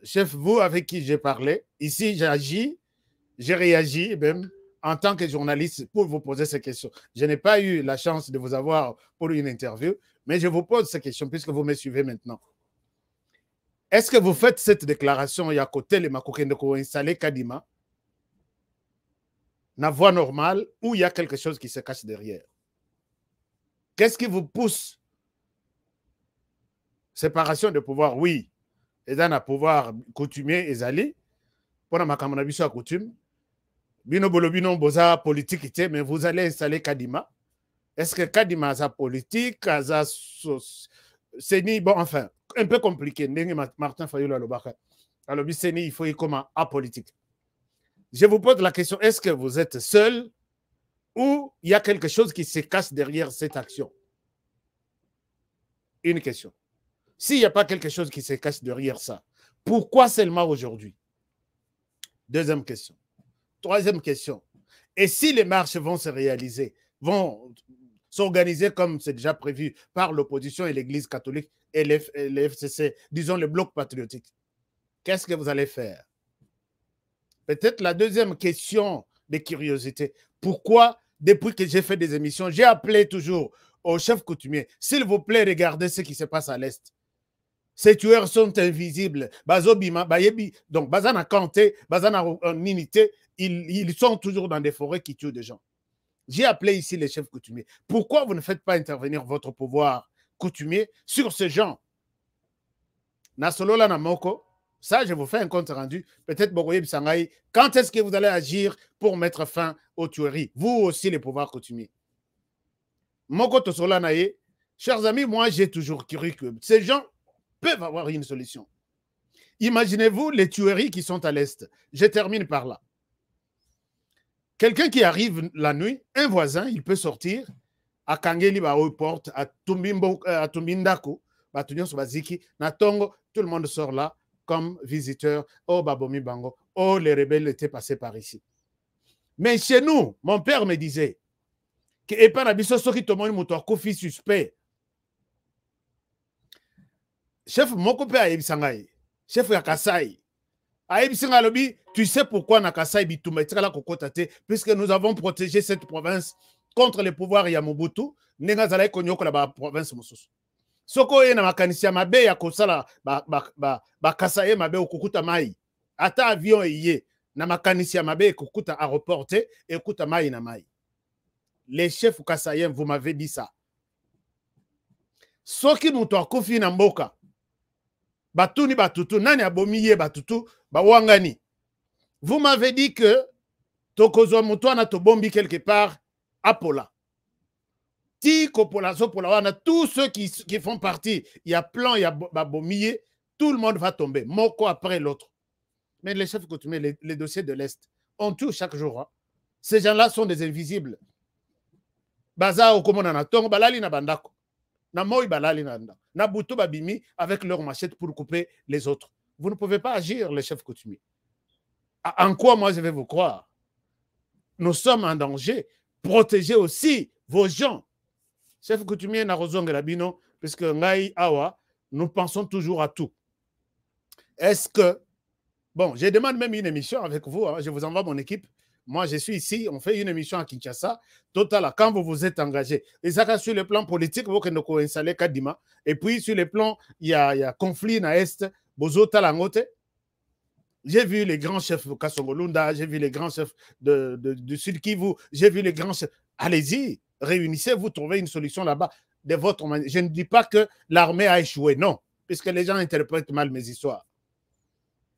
Chef, vous avec qui j'ai parlé, ici j'ai réagi même en tant que journaliste pour vous poser ces questions. Je n'ai pas eu la chance de vous avoir pour une interview, mais je vous pose ces questions puisque vous me suivez maintenant. Est-ce que vous faites cette déclaration, il y a côté les Makokendeko installé Kadima, na voie normale, ou il y a quelque chose qui se cache derrière? Qu'est-ce qui vous pousse? Séparation de pouvoir, oui. Et dans le pouvoir coutumier, ezali, pour la Kamanabiso à coutume, bino bolobino boza politique, mais vous allez installer Kadima. Est-ce que Kadima a politique, a Seni, bon, enfin, un peu compliqué. Martin Fayoula Lobaka. Alors, Seni, il faut y comment apolitique. Je vous pose la question, est-ce que vous êtes seul ou il y a quelque chose qui se cache derrière cette action? Une question. S'il n'y a pas quelque chose qui se cache derrière ça, pourquoi seulement aujourd'hui? Deuxième question. Troisième question. Et si les marches vont se réaliser, vont s'organiser comme c'est déjà prévu par l'opposition et l'Église catholique et les FCC, disons le bloc patriotique, qu'est-ce que vous allez faire? Peut-être la deuxième question de curiosité. Pourquoi, depuis que j'ai fait des émissions, j'ai appelé toujours au chef coutumier, s'il vous plaît, regardez ce qui se passe à l'Est. Ces tueurs sont invisibles. Donc, Bazana Kanté, Bazana Ninité, ils sont toujours dans des forêts qui tuent des gens. J'ai appelé ici les chefs coutumiers. Pourquoi vous ne faites pas intervenir votre pouvoir coutumier sur ce genre? Nasolola Namoko, ça, je vous fais un compte rendu. Peut-être Bogoye Bisangaï, quand est-ce que vous allez agir pour mettre fin aux tueries? Vous aussi, les pouvoirs coutumiers. Moko Tosola Naye, chers amis, moi, j'ai toujours cru que ces gens peuvent avoir une solution. Imaginez-vous les tueries qui sont à l'Est. Je termine par là. Quelqu'un qui arrive la nuit, un voisin, il peut sortir à Kangeli, aux portes, à Tumbindako, à Baziki, Natongo, tout le monde sort là comme visiteur. Oh, Babomi Bango, oh, les rebelles étaient passés par ici. Mais chez nous, mon père me disait que Epanabiso Soki Tomoni Moutouakofi suspect. Chef Mokope a Ebisangaï, chef Yakasai. A Ebisangaï, tu sais pourquoi Nakasai Bitumetra Kokotate, puisque nous avons protégé cette province contre les pouvoirs Yamobutu, Nengazalai Konyoko la province Mosus. Soko na makanisia mabe ya kosala ba kasaye mabe okukuta mai. Ata avion eye na makanisia mabe okukuta aéroporté ekuta mai na mai. Les chefs kasayen, vous m'avez dit ça. Soki muto akufi na mboka. Batuni batutu, nani abomiye batutu, bawangani. Vous m'avez dit que Tokozo Mutuana Tobombi quelque part à Pola. Tiko Polazo Polawana, tous ceux qui font partie, il y a plan, il y a Babomiye, tout le monde va tomber, Moko après l'autre. Mais les chefs coutumiers, les dossiers de l'Est, on tue chaque jour. Hein. Ces gens-là sont des invisibles. Baza Okomona Tongo, Balali na Bandako. na moi balali nanda, na buto babimi avec leur machette pour couper les autres. Vous ne pouvez pas agir, les chefs coutumiers. En quoi moi je vais vous croire? Nous sommes en danger. Protégez aussi vos gens. Chef coutumier na rozonge labino, puisque ngai awa, nous pensons toujours à tout. Est-ce que, bon, je demande même une émission avec vous, hein, je vous envoie mon équipe. Moi, je suis ici, on fait une émission à Kinshasa. Total, quand vous vous êtes engagé, et ça, sur le plan politique, vous pouvez installer Kadima. Et puis, sur le plan, il y a conflit dans l'Est, Bozo Talangote. J'ai vu les grands chefs de Kassongolunda, j'ai vu les grands chefs du Sud Kivu, j'ai vu les grands chefs. Allez-y, réunissez-vous, trouvez une solution là-bas de votre manière. Je ne dis pas que l'armée a échoué, non, puisque les gens interprètent mal mes histoires.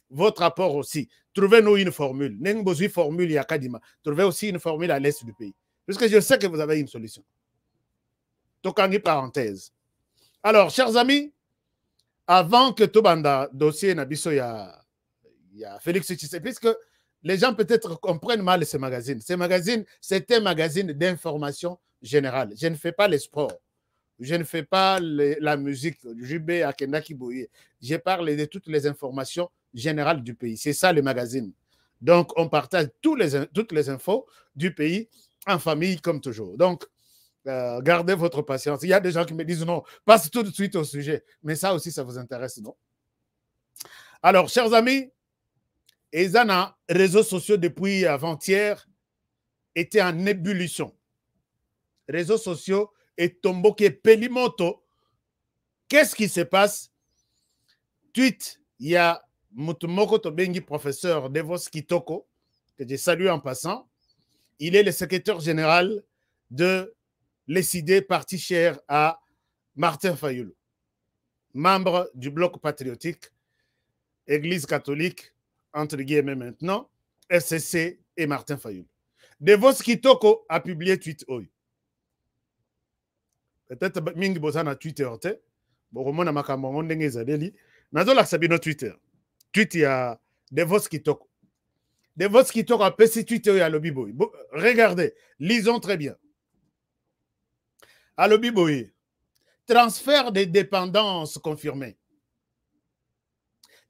Votre rapport aussi. Trouvez-nous une formule. N'engozui formule Yakadima. Trouvez aussi une formule à l'est du pays. Puisque je sais que vous avez une solution. Tokani parenthèse. Alors, chers amis, avant que Tobanda dossier Nabiso ya Félix Tshisekedi, puisque les gens peut-être comprennent mal ces magazines. Ces magazines, c'est un magazine d'information générale. Je ne fais pas les sports. Je ne fais pas la musique. Jubé Akenda Kiboye. Je parle de toutes les informations générales du pays. C'est ça le magazine. Donc, on partage toutes les infos du pays en famille comme toujours. Donc, gardez votre patience. Il y a des gens qui me disent non, passe tout de suite au sujet. Mais ça aussi, ça vous intéresse, non? Alors, chers amis, les réseaux sociaux depuis avant-hier étaient en ébullition. Réseaux sociaux et Tomboke Pelimoto. Qu'est-ce qui se passe? Tweet, il y a Mutumoko Tobengi, professeur Devos Kitoko, que je salue en passant. Il est le secrétaire général de l'ESID, parti cher à Martin Fayoulou, membre du bloc patriotique, Église catholique, entre guillemets maintenant, SCC et Martin Fayoulou. Devos Kitoko a publié tweet Oyo. Peut-être mingi bozana Twitter te boromona makambo ndenge ezaleli nazola sabino Twitter tweet ya Devos Kitoko. Devos Kitoko a pesi Twitter ya Lobi Boy. Regardez, lisons très bien. À Lobi Boy, transfert des dépendances confirmé.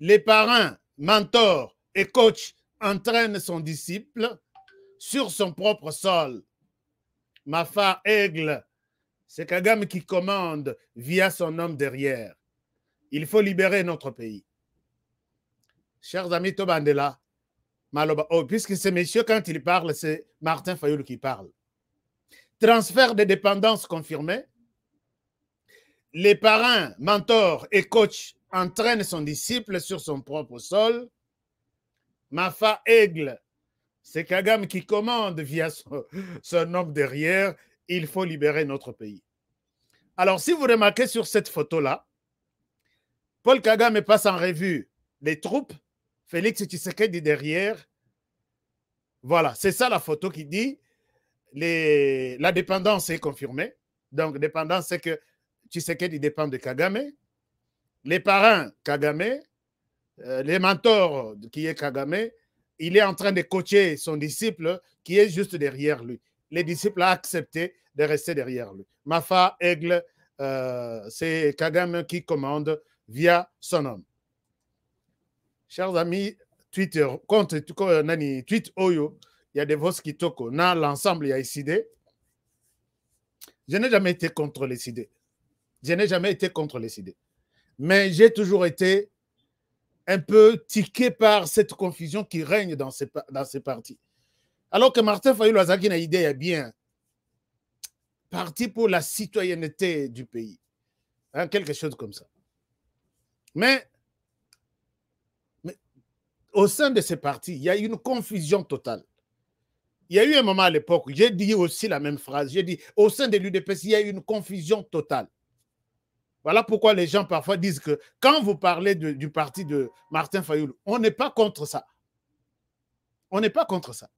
Les parrains, mentors et coachs entraînent son disciple sur son propre sol. Mafa Aigle, c'est Kagame qui commande via son homme derrière. Il faut libérer notre pays. Chers amis Tobandela, Maloba, oh, puisque ce monsieur, quand il parle, c'est Martin Fayoulou qui parle. Transfert de dépendance confirmé. Les parrains, mentors et coachs entraînent son disciple sur son propre sol. Mafa Aigle, c'est Kagame qui commande via son homme derrière. Il faut libérer notre pays. Alors, si vous remarquez sur cette photo-là, Paul Kagame passe en revue les troupes, Félix Tshisekedi derrière. Voilà, c'est ça la photo qui dit la dépendance est confirmée. Donc, dépendance, c'est que Tshisekedi dépend de Kagame. Les parrains, Kagame. Les mentors, qui est Kagame. Il est en train de coacher son disciple qui est juste derrière lui. Les disciples ont accepté de rester derrière lui. Mafa Aigle, c'est Kagame qui commande via son homme. Chers amis, Twitter, tweet Oyo, il y a des voix qui toquent. Dans l'ensemble, il y a ICD. Je n'ai jamais été contre les idées. Je n'ai jamais été contre les idées. Mais j'ai toujours été un peu tiqué par cette confusion qui règne dans ces partis. Alors que Martin Fayoulou Azaki a une idée est bien parti pour la citoyenneté du pays. Hein, quelque chose comme ça. Mais au sein de ces partis, il y a une confusion totale. Il y a eu un moment à l'époque, j'ai dit aussi la même phrase, j'ai dit, au sein de l'UDPS, il y a une confusion totale. Voilà pourquoi les gens parfois disent que quand vous parlez du parti de Martin Fayoulou, on n'est pas contre ça. On n'est pas contre ça.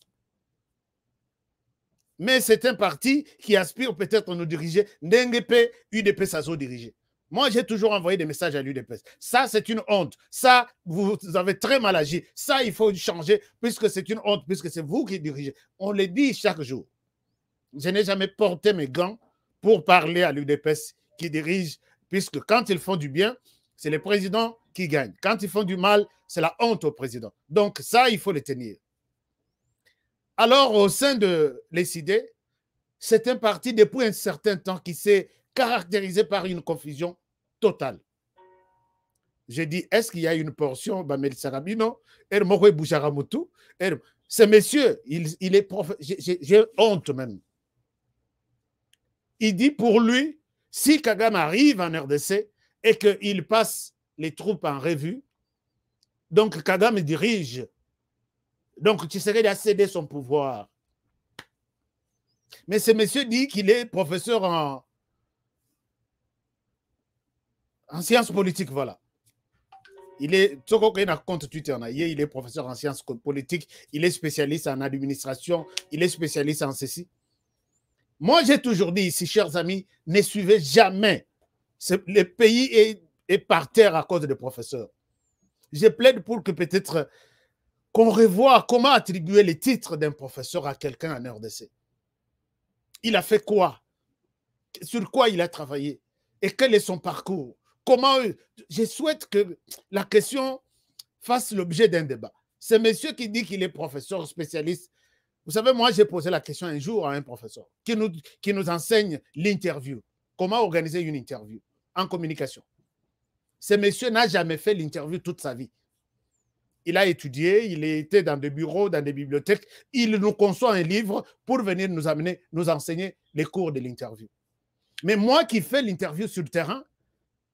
Mais c'est un parti qui aspire peut-être à nous diriger. N'NGP, UDPS a dirigé. Moi, j'ai toujours envoyé des messages à l'UDPS. Ça, c'est une honte. Ça, vous avez très mal agi. Ça, il faut changer puisque c'est une honte, puisque c'est vous qui dirigez. On le dit chaque jour. Je n'ai jamais porté mes gants pour parler à l'UDPS qui dirigent, puisque quand ils font du bien, c'est les présidents qui gagnent. Quand ils font du mal, c'est la honte au président. Donc ça, il faut le tenir. Alors, au sein de l'ECD, c'est un parti depuis un certain temps qui s'est caractérisé par une confusion totale. J'ai dit, est-ce qu'il y a une portion, Bamel Sarabino, ce monsieur, il est j'ai honte même. Il dit pour lui, si Kagame arrive en RDC et qu'il passe les troupes en revue, donc Kagame dirige. Donc Tshisekedi a cédé son pouvoir. Mais ce monsieur dit qu'il est professeur en sciences politiques, voilà. Il est professeur en sciences politiques, il est spécialiste en administration, il est spécialiste en ceci. Moi, j'ai toujours dit ici, chers amis, ne suivez jamais. Le pays est par terre à cause des professeurs. Je plaide pour que peut-être qu'on revoie comment attribuer les titres d'un professeur à quelqu'un en RDC. Il a fait quoi? Sur quoi il a travaillé? Et quel est son parcours? Comment? Je souhaite que la question fasse l'objet d'un débat. C'est monsieur qui dit qu'il est professeur spécialiste. Vous savez, moi, j'ai posé la question un jour à un professeur qui nous enseigne l'interview. Comment organiser une interview en communication. Ce monsieur n'a jamais fait l'interview toute sa vie. Il a étudié, il était dans des bureaux, dans des bibliothèques. Il nous conçoit un livre pour venir nous enseigner les cours de l'interview. Mais moi qui fais l'interview sur le terrain,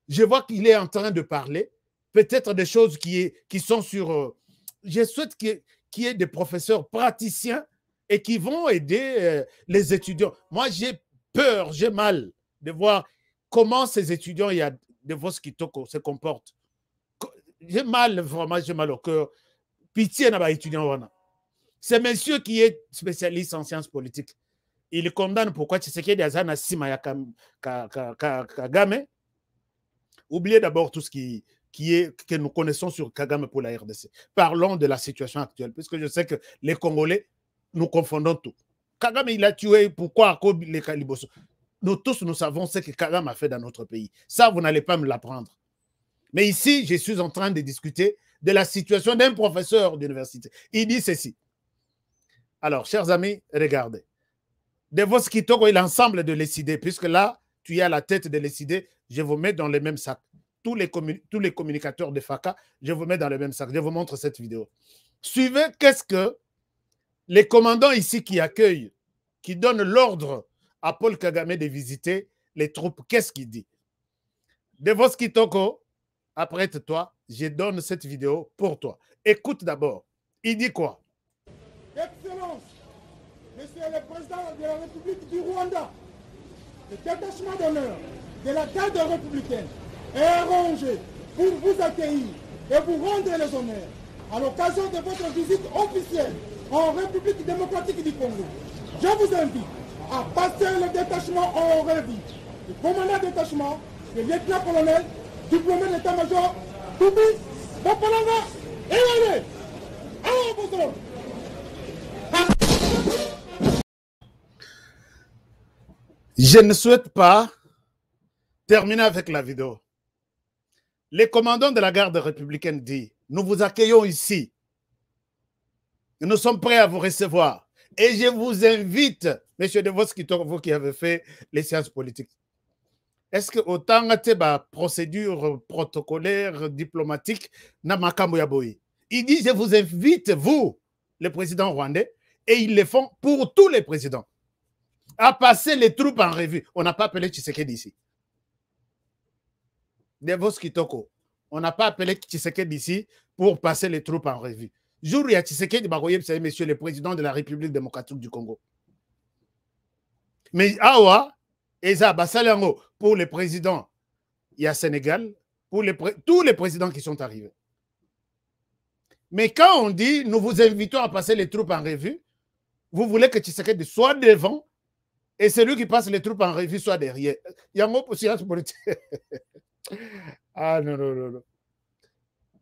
je vois qu'il est en train de parler, peut-être des choses qui sont sur... je souhaite qu'il y ait des professeurs praticiens et qui vont aider les étudiants. Moi, j'ai peur, j'ai mal de voir comment ces étudiants, il y a de Voskitoko, se comportent. J'ai mal, vraiment, j'ai mal au cœur. Pitié n'a pas étudiant. C'est monsieur qui est spécialiste en sciences politiques. Il condamne pourquoi Tshisekedi Azana Sima Kagame. Oubliez d'abord tout ce que nous connaissons sur Kagame pour la RDC. Parlons de la situation actuelle, puisque je sais que les Congolais, nous confondons tout. Kagame, il a tué, pourquoi les Kaliboso? Nous tous, nous savons ce que Kagame a fait dans notre pays. Ça, vous n'allez pas me l'apprendre. Mais ici, je suis en train de discuter de la situation d'un professeur d'université. Il dit ceci. Alors, chers amis, regardez. De Voskitoko et l'ensemble de l'ECD, puisque là, tu es à la tête de l'ECD, je vous mets dans le même sac. Tous les communicateurs de FACA, je vous mets dans le même sac. Je vous montre cette vidéo. Suivez qu'est-ce que les commandants ici qui accueillent, qui donnent l'ordre à Paul Kagame de visiter les troupes, qu'est-ce qu'il dit? De Voskitoko, apprête-toi, je donne cette vidéo pour toi. Écoute d'abord. Il dit quoi? Excellence, Monsieur le Président de la République du Rwanda, le détachement d'honneur de la garde républicaine est arrangé pour vous accueillir et vous rendre les honneurs à l'occasion de votre visite officielle en République démocratique du Congo. Je vous invite à passer le détachement en revue. Le commandant détachement, le lieutenant-colonel, diplômé d'état-major, Toubi, Bapalanga, et allez, vos ordres. Je ne souhaite pas terminer avec la vidéo. Les commandants de la garde républicaine disent, nous vous accueillons ici. Nous sommes prêts à vous recevoir. Et je vous invite, M. De Voskitoko, vous qui avez fait les sciences politiques, est-ce que autant de procédure protocolaire, diplomatique, il dit, je vous invite, vous, le président rwandais, et ils le font pour tous les présidents, à passer les troupes en revue. On n'a pas appelé Tshisekedi ici. De Voskitoko, on n'a pas appelé Tshisekedi ici pour passer les troupes en revue. Jour où il y a Tshisekedi, c'est monsieur le président de la République démocratique du Congo. Mais awa, Eza Basalango, pour les présidents, il y a Sénégal, pour tous les présidents qui sont arrivés. Mais quand on dit, nous vous invitons à passer les troupes en revue, vous voulez que Tshisekedi soit devant et celui qui passe les troupes en revue soit derrière. Il y a un mot pour science politique. Ah non, non, non, non.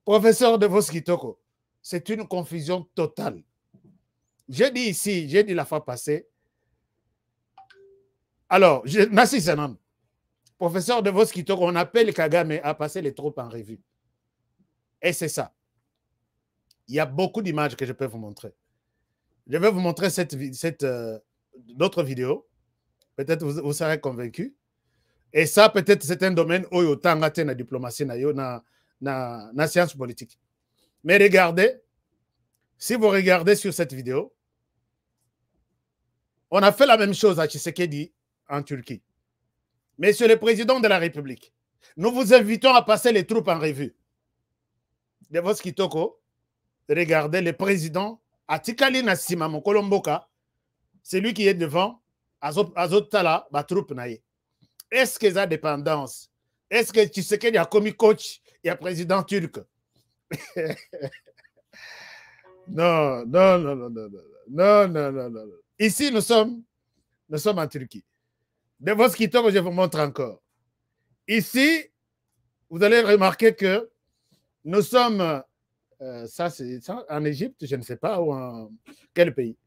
Professeur de Voskitoko, c'est une confusion totale. J'ai dit ici, j'ai dit la fois passée. Alors, Nassi Sanan, Professeur de Vos Kitoko, on appelle Kagame à passer les troupes en revue. Et c'est ça. Il y a beaucoup d'images que je peux vous montrer. Je vais vous montrer d'autres vidéos. Peut-être vous serez convaincus. Et ça, peut-être, c'est un domaine où il y a la diplomatie, la science politique. Mais regardez, si vous regardez sur cette vidéo, on a fait la même chose à Tshisekedi en Turquie. Monsieur le Président de la République, nous vous invitons à passer les troupes en revue. De Vos Kitoko, regardez le président Atikali Nassima Mokolomboka, c'est lui qui est devant Azotala, ma troupe naïe. Est-ce que ça dépendance? Est-ce que Tshisekedi a commis coach et a président turc? Non. Ici, nous sommes en Turquie. De Vos Kitoko, je vous montre encore. Ici, vous allez remarquer que nous sommes, ça c'est en Égypte, je ne sais pas, ou en quel pays.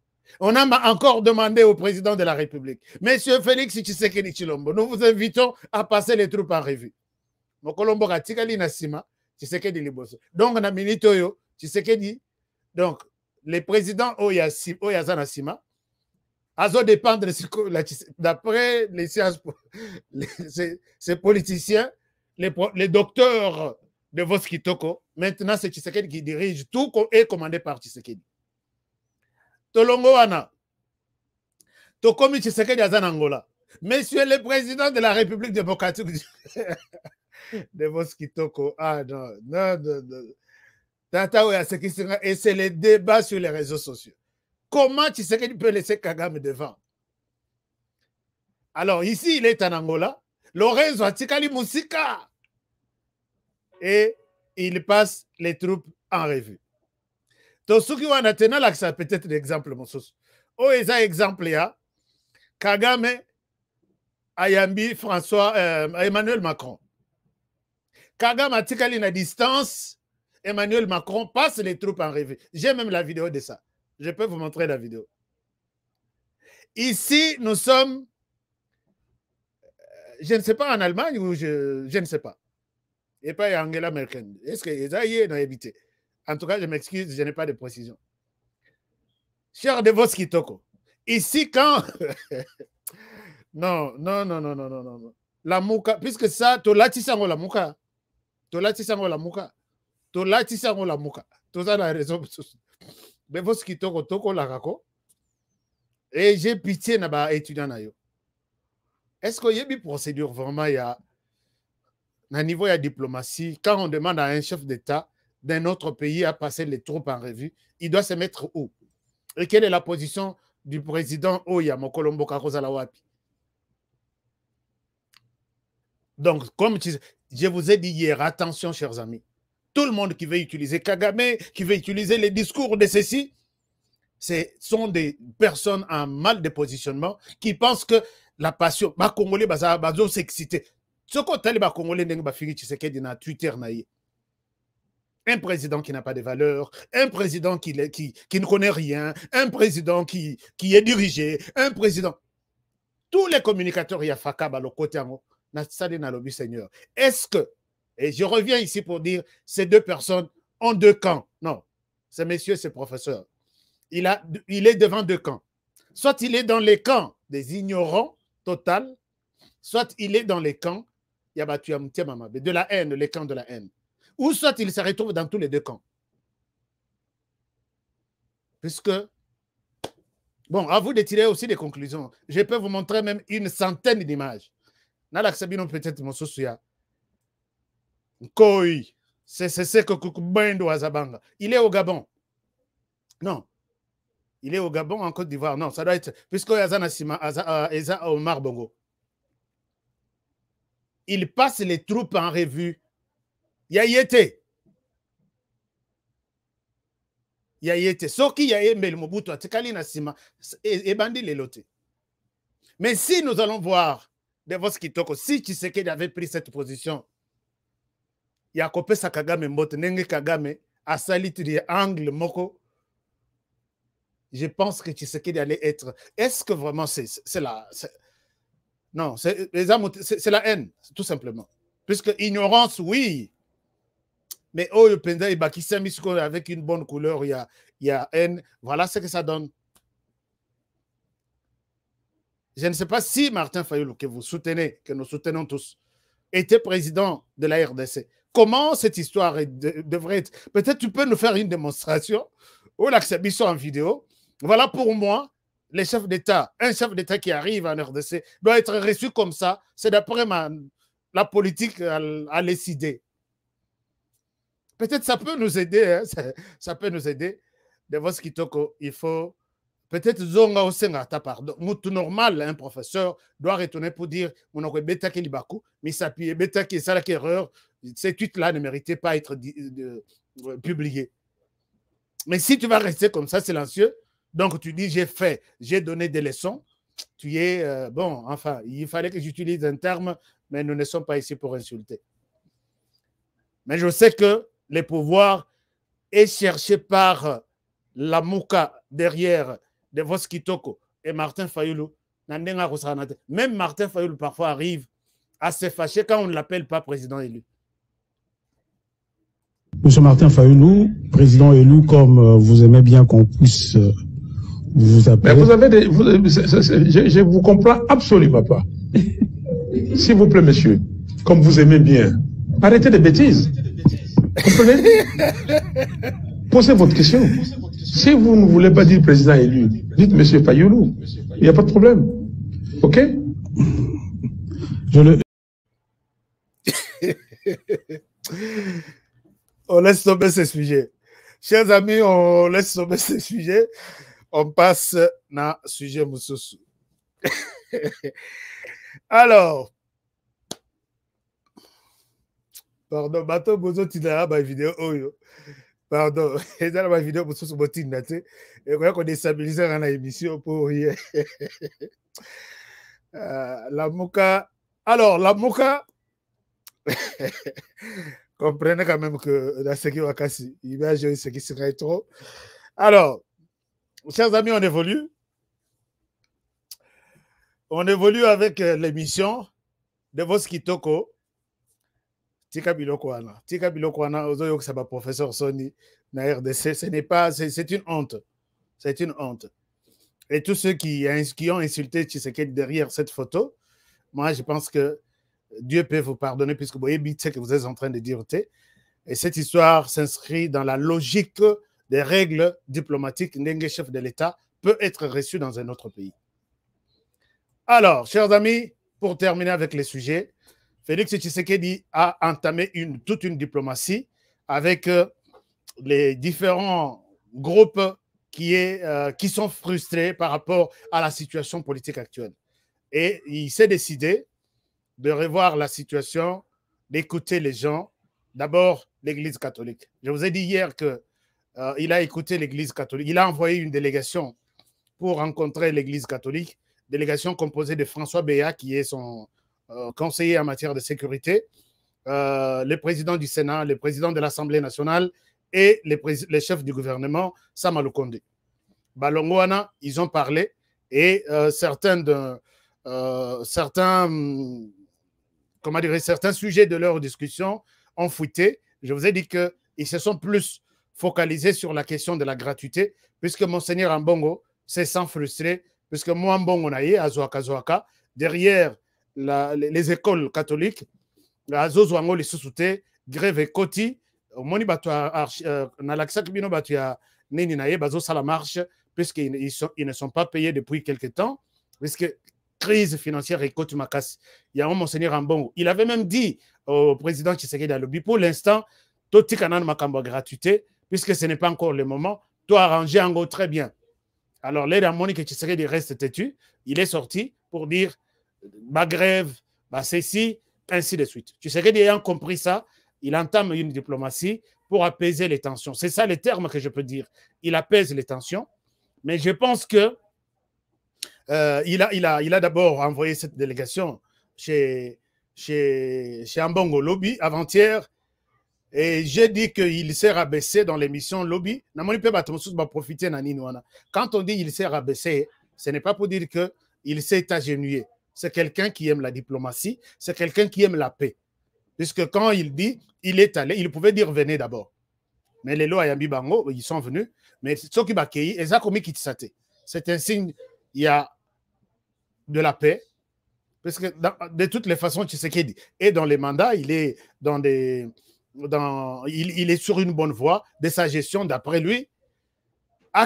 On a encore demandé au président de la République, Monsieur Félix Tshisekedi Tshilombo, nous vous invitons à passer les troupes en revue. Mokolombo Katikali Nassima, Tshisekedi Liboso. Donc, na minitoyo, Tshisekedi, donc, les présidents Oyaza Nassima, Azo dépendre d'après les sciences, ces politiciens, les docteurs de Vos Kitoko, maintenant c'est Tshisekedi qui dirige, tout est commandé par Tshisekedi. Tolongo wana, Tokomi Tshisekedi Azan Angola. Monsieur le président de la République démocratique de Vos Kitoko, non. Et c'est le débat sur les réseaux sociaux. Comment Tshisekedi peut laisser Kagame devant? Alors ici, il est en Angola. Lorenzo Atikali Musika. Et il passe les troupes en revue. Tosuki wana tena laksa peut-être l'exemple mosusu. O eza exemple ya Kagame ayambi Emmanuel Macron. Kagame atikali na distance, Emmanuel Macron passe les troupes en revue. J'ai même la vidéo de ça. Je peux vous montrer la vidéo. Ici, nous sommes, je ne sais pas, en Allemagne ou je ne sais pas. Et pas Angela Merkel. Est-ce que ça y est, évité? En tout cas, je m'excuse, je n'ai pas de précision. Cher de Vos Kitoko, ici, quand... non. La mouka, puisque ça, tolati sango la mouka. Tolati sango la mouka. Tolati sango la mouka. Tout ça, la raison. De Vos Kitoko, toko la rako. Et j'ai pitié na ba étudiant na yo. Est-ce qu'il y a une procédure vraiment, il y a un niveau de diplomatie, quand on demande à un chef d'État d'un autre pays à passer les troupes en revue, il doit se mettre où? Et quelle est la position du président Oya Mokolombo Kakozala Wapi? Donc, comme je vous ai dit hier, attention, chers amis, tout le monde qui veut utiliser Kagame, qui veut utiliser les discours de ceci, ce sont des personnes en mal de positionnement qui pensent que la passion, les Congolais vont s'exciter. Ce qu'on a les Congolais na Twitter naïe. Un président qui n'a pas de valeur, un président qui ne connaît rien, un président qui est dirigé, un président. Tous les communicateurs, il y a Fakaba, le côté en haut, Seigneur. Est-ce que, et je reviens ici pour dire, ces deux personnes ont deux camps. Non, ce monsieur, ce professeur, il est devant deux camps. Soit il est dans les camps des ignorants total, soit il est dans les camps de la haine, les camps de la haine. Ou soit il se retrouve dans tous les deux camps. Puisque, bon, à vous de tirer aussi des conclusions. Je peux vous montrer même une centaine d'images. Nalaksabino peut-être mon soucia. Koi, c'est ce que Kukumbendo Azabanga. Il est au Gabon. Non. Il est au Gabon, en Côte d'Ivoire. Non, ça doit être... Puisque Yazana Sima, Eza Omar Bongo. Il passe les troupes en revue. Yayete. Soki Yayembe Mobutu, Atikali Nassima, et Bandi Lelote. Mais si nous allons voir de Vos Kitoko, si Tshisekedi avait pris cette position, Yakope Sakagame Mbote, Nenge Kagame, Asalitri Angle Moko, je pense que Tshisekedi allait être... Est-ce que vraiment c'est là... Non, c'est la haine, tout simplement. Puisque ignorance, oui. Mais oh, le penda avec une bonne couleur, il y a haine. Voilà ce que ça donne. Je ne sais pas si Martin Fayulu, que vous soutenez, que nous soutenons tous, était président de la RDC. Comment cette histoire devrait être? Peut-être tu peux nous faire une démonstration ou l'exhibition en vidéo. Voilà pour moi, les chefs d'État, un chef d'État qui arrive en RDC doit être reçu comme ça. C'est d'après la politique à décider. Peut-être ça peut nous aider. Hein? Ça peut nous aider. De voir ce qui toko, il faut peut-être zonga au sengata pardon. Moutou normal, un professeur doit retourner pour dire mon oncle bêta qui libaku, mais ça puis bêta qui est ça la erreur. Ces tweets-là ne méritaient pas être publiés. Mais si tu vas rester comme ça, silencieux, donc tu dis j'ai donné des leçons, tu es, bon, enfin, il fallait que j'utilise un terme, mais nous ne sommes pas ici pour insulter. Mais je sais que les pouvoirs est cherché par la Mouka derrière de Voskitoko et Martin Fayulu. Même Martin Fayulu parfois arrive à se fâcher quand on ne l'appelle pas président élu. Monsieur Martin Fayulu, président élu, comme vous aimez bien qu'on puisse vous appeler. Mais vous avez je vous comprends absolument pas. S'il vous plaît, monsieur, comme vous aimez bien, arrêtez des bêtises. Comprenez? Posez votre question. Si vous ne voulez pas dire président élu, dites monsieur Fayulu. Il n'y a pas de problème. OK? On laisse tomber ce sujet. Chers amis, on laisse tomber ce sujet. On passe à sujet Moussoussou. Alors, pardon, bateau bozo tinara ma vidéo oyo. Pardon, et dans ma vidéo Moussoussou botina te. Et quoi qu'on déstabilise dans l'émission pour rien. La Mouka. Alors, la Mouka. Comprenez quand même que dans ce qui va casser, il va jouer ce qui serait trop. Alors, chers amis, on évolue. On évolue avec l'émission de Voskitoko. Tika Bilokwana. Tika Bilokwana, Ozoyok Saba, professeur Sony, na RDC, ce n'est pas, c'est une honte. C'est une honte. Et tous ceux qui ont insulté Tshisekedi derrière cette photo, moi, je pense que Dieu peut vous pardonner puisque vous voyez ce que vous êtes en train de dire. Et cette histoire s'inscrit dans la logique des règles diplomatiques. N'un chef de l'État peut être reçu dans un autre pays. Alors, chers amis, pour terminer avec les sujets, Félix Tshisekedi a entamé toute une diplomatie avec les différents groupes qui sont frustrés par rapport à la situation politique actuelle. Et il s'est décidé de revoir la situation, d'écouter les gens. D'abord, l'Église catholique. Je vous ai dit hier qu'il a écouté l'Église catholique. Il a envoyé une délégation pour rencontrer l'Église catholique, délégation composée de François Béat, qui est son conseiller en matière de sécurité, le président du Sénat, le président de l'Assemblée nationale et les chefs du gouvernement, Sama Lukonde. Balongwana, ils ont parlé et certains sujets de leur discussion ont fuité. Je vous ai dit qu'ils se sont plus focalisés sur la question de la gratuité, puisque Monseigneur Ambongo s'est sans frustré, puisque moi, Ambongo Naye, à Zoaka, derrière les écoles catholiques, à Zozouango, les sous-soutés, Grève et Koti, Moni Nalaksak Bino Batua, Neni Naye, Bazo Salamarche, puisqu'ils ne sont pas payés depuis quelque temps, puisque crise financière et Koti Makas. Il y a un Monseigneur Ambongo. Il avait même dit au président Tshisekedi Alobi, pour l'instant, Toti Kanan Makambo gratuité, puisque ce n'est pas encore le moment, toi arranger en gros très bien. Alors, là, Monique Tshisekedi reste têtu. Il est sorti pour dire ma grève, ma ceci, ainsi de suite. Tshisekedi ayant compris ça, il entame une diplomatie pour apaiser les tensions. C'est ça les termes que je peux dire. Il apaise les tensions, mais je pense que il a d'abord envoyé cette délégation chez Ambongo Lobby avant-hier. Et j'ai dit qu'il s'est rabaissé dans l'émission Lobby. Quand on dit il s'est rabaissé, ce n'est pas pour dire qu'il s'est agenouillé. c'est quelqu'un qui aime la diplomatie, c'est quelqu'un qui aime la paix. Puisque quand il dit, il est allé, il pouvait dire venez d'abord. Mais les lois Yambi Bango, ils sont venus. Mais ceux qui m'accueillent, c'est un signe, il y a de la paix. Parce que de toutes les façons, Tshisekedi est dans les mandats, il est il est sur une bonne voie de sa gestion. D'après lui, il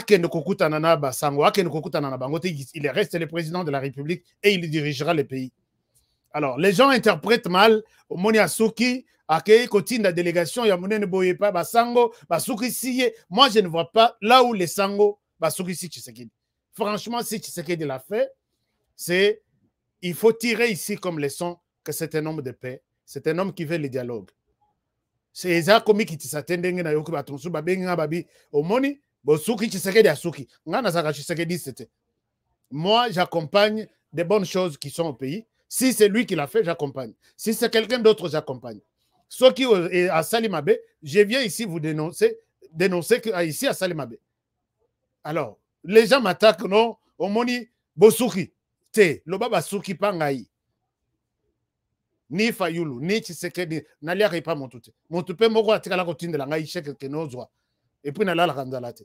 reste le président de la République et il dirigera le pays. Alors, les gens interprètent mal Moni Asuki, Akei Kotine, la délégation, Yamoune Boyepa, Basango, Basuki Siye. Moi, je ne vois pas là où les Sango, Basuki Si Tshisekedi. Franchement, si Tshisekedi l'a fait, c'est il faut tirer ici comme leçon que c'est un homme de paix, c'est un homme qui veut le dialogue. C'est ça comme qui s'attendait à Yokuba Tonsu, Babenga Babi, Omoni, Bosuki Tshisekedi Asuki. Moi, j'accompagne des bonnes choses qui sont au pays. Si c'est lui qui l'a fait, j'accompagne. Si c'est quelqu'un d'autre, j'accompagne. Ceux qui est à Salimabé, je viens ici vous dénoncer ici à Salimabé. Alors, les gens m'attaquent, non, Omoni, Bosuki. Loba Basuki Pangaï. Ni Fayulu, ni Tshisekedi, n'allez pas mon tout. Mon tout peut m'ouvrir à la routine de la ngaï chèque que nous avons. Et puis, n'allez la randalate.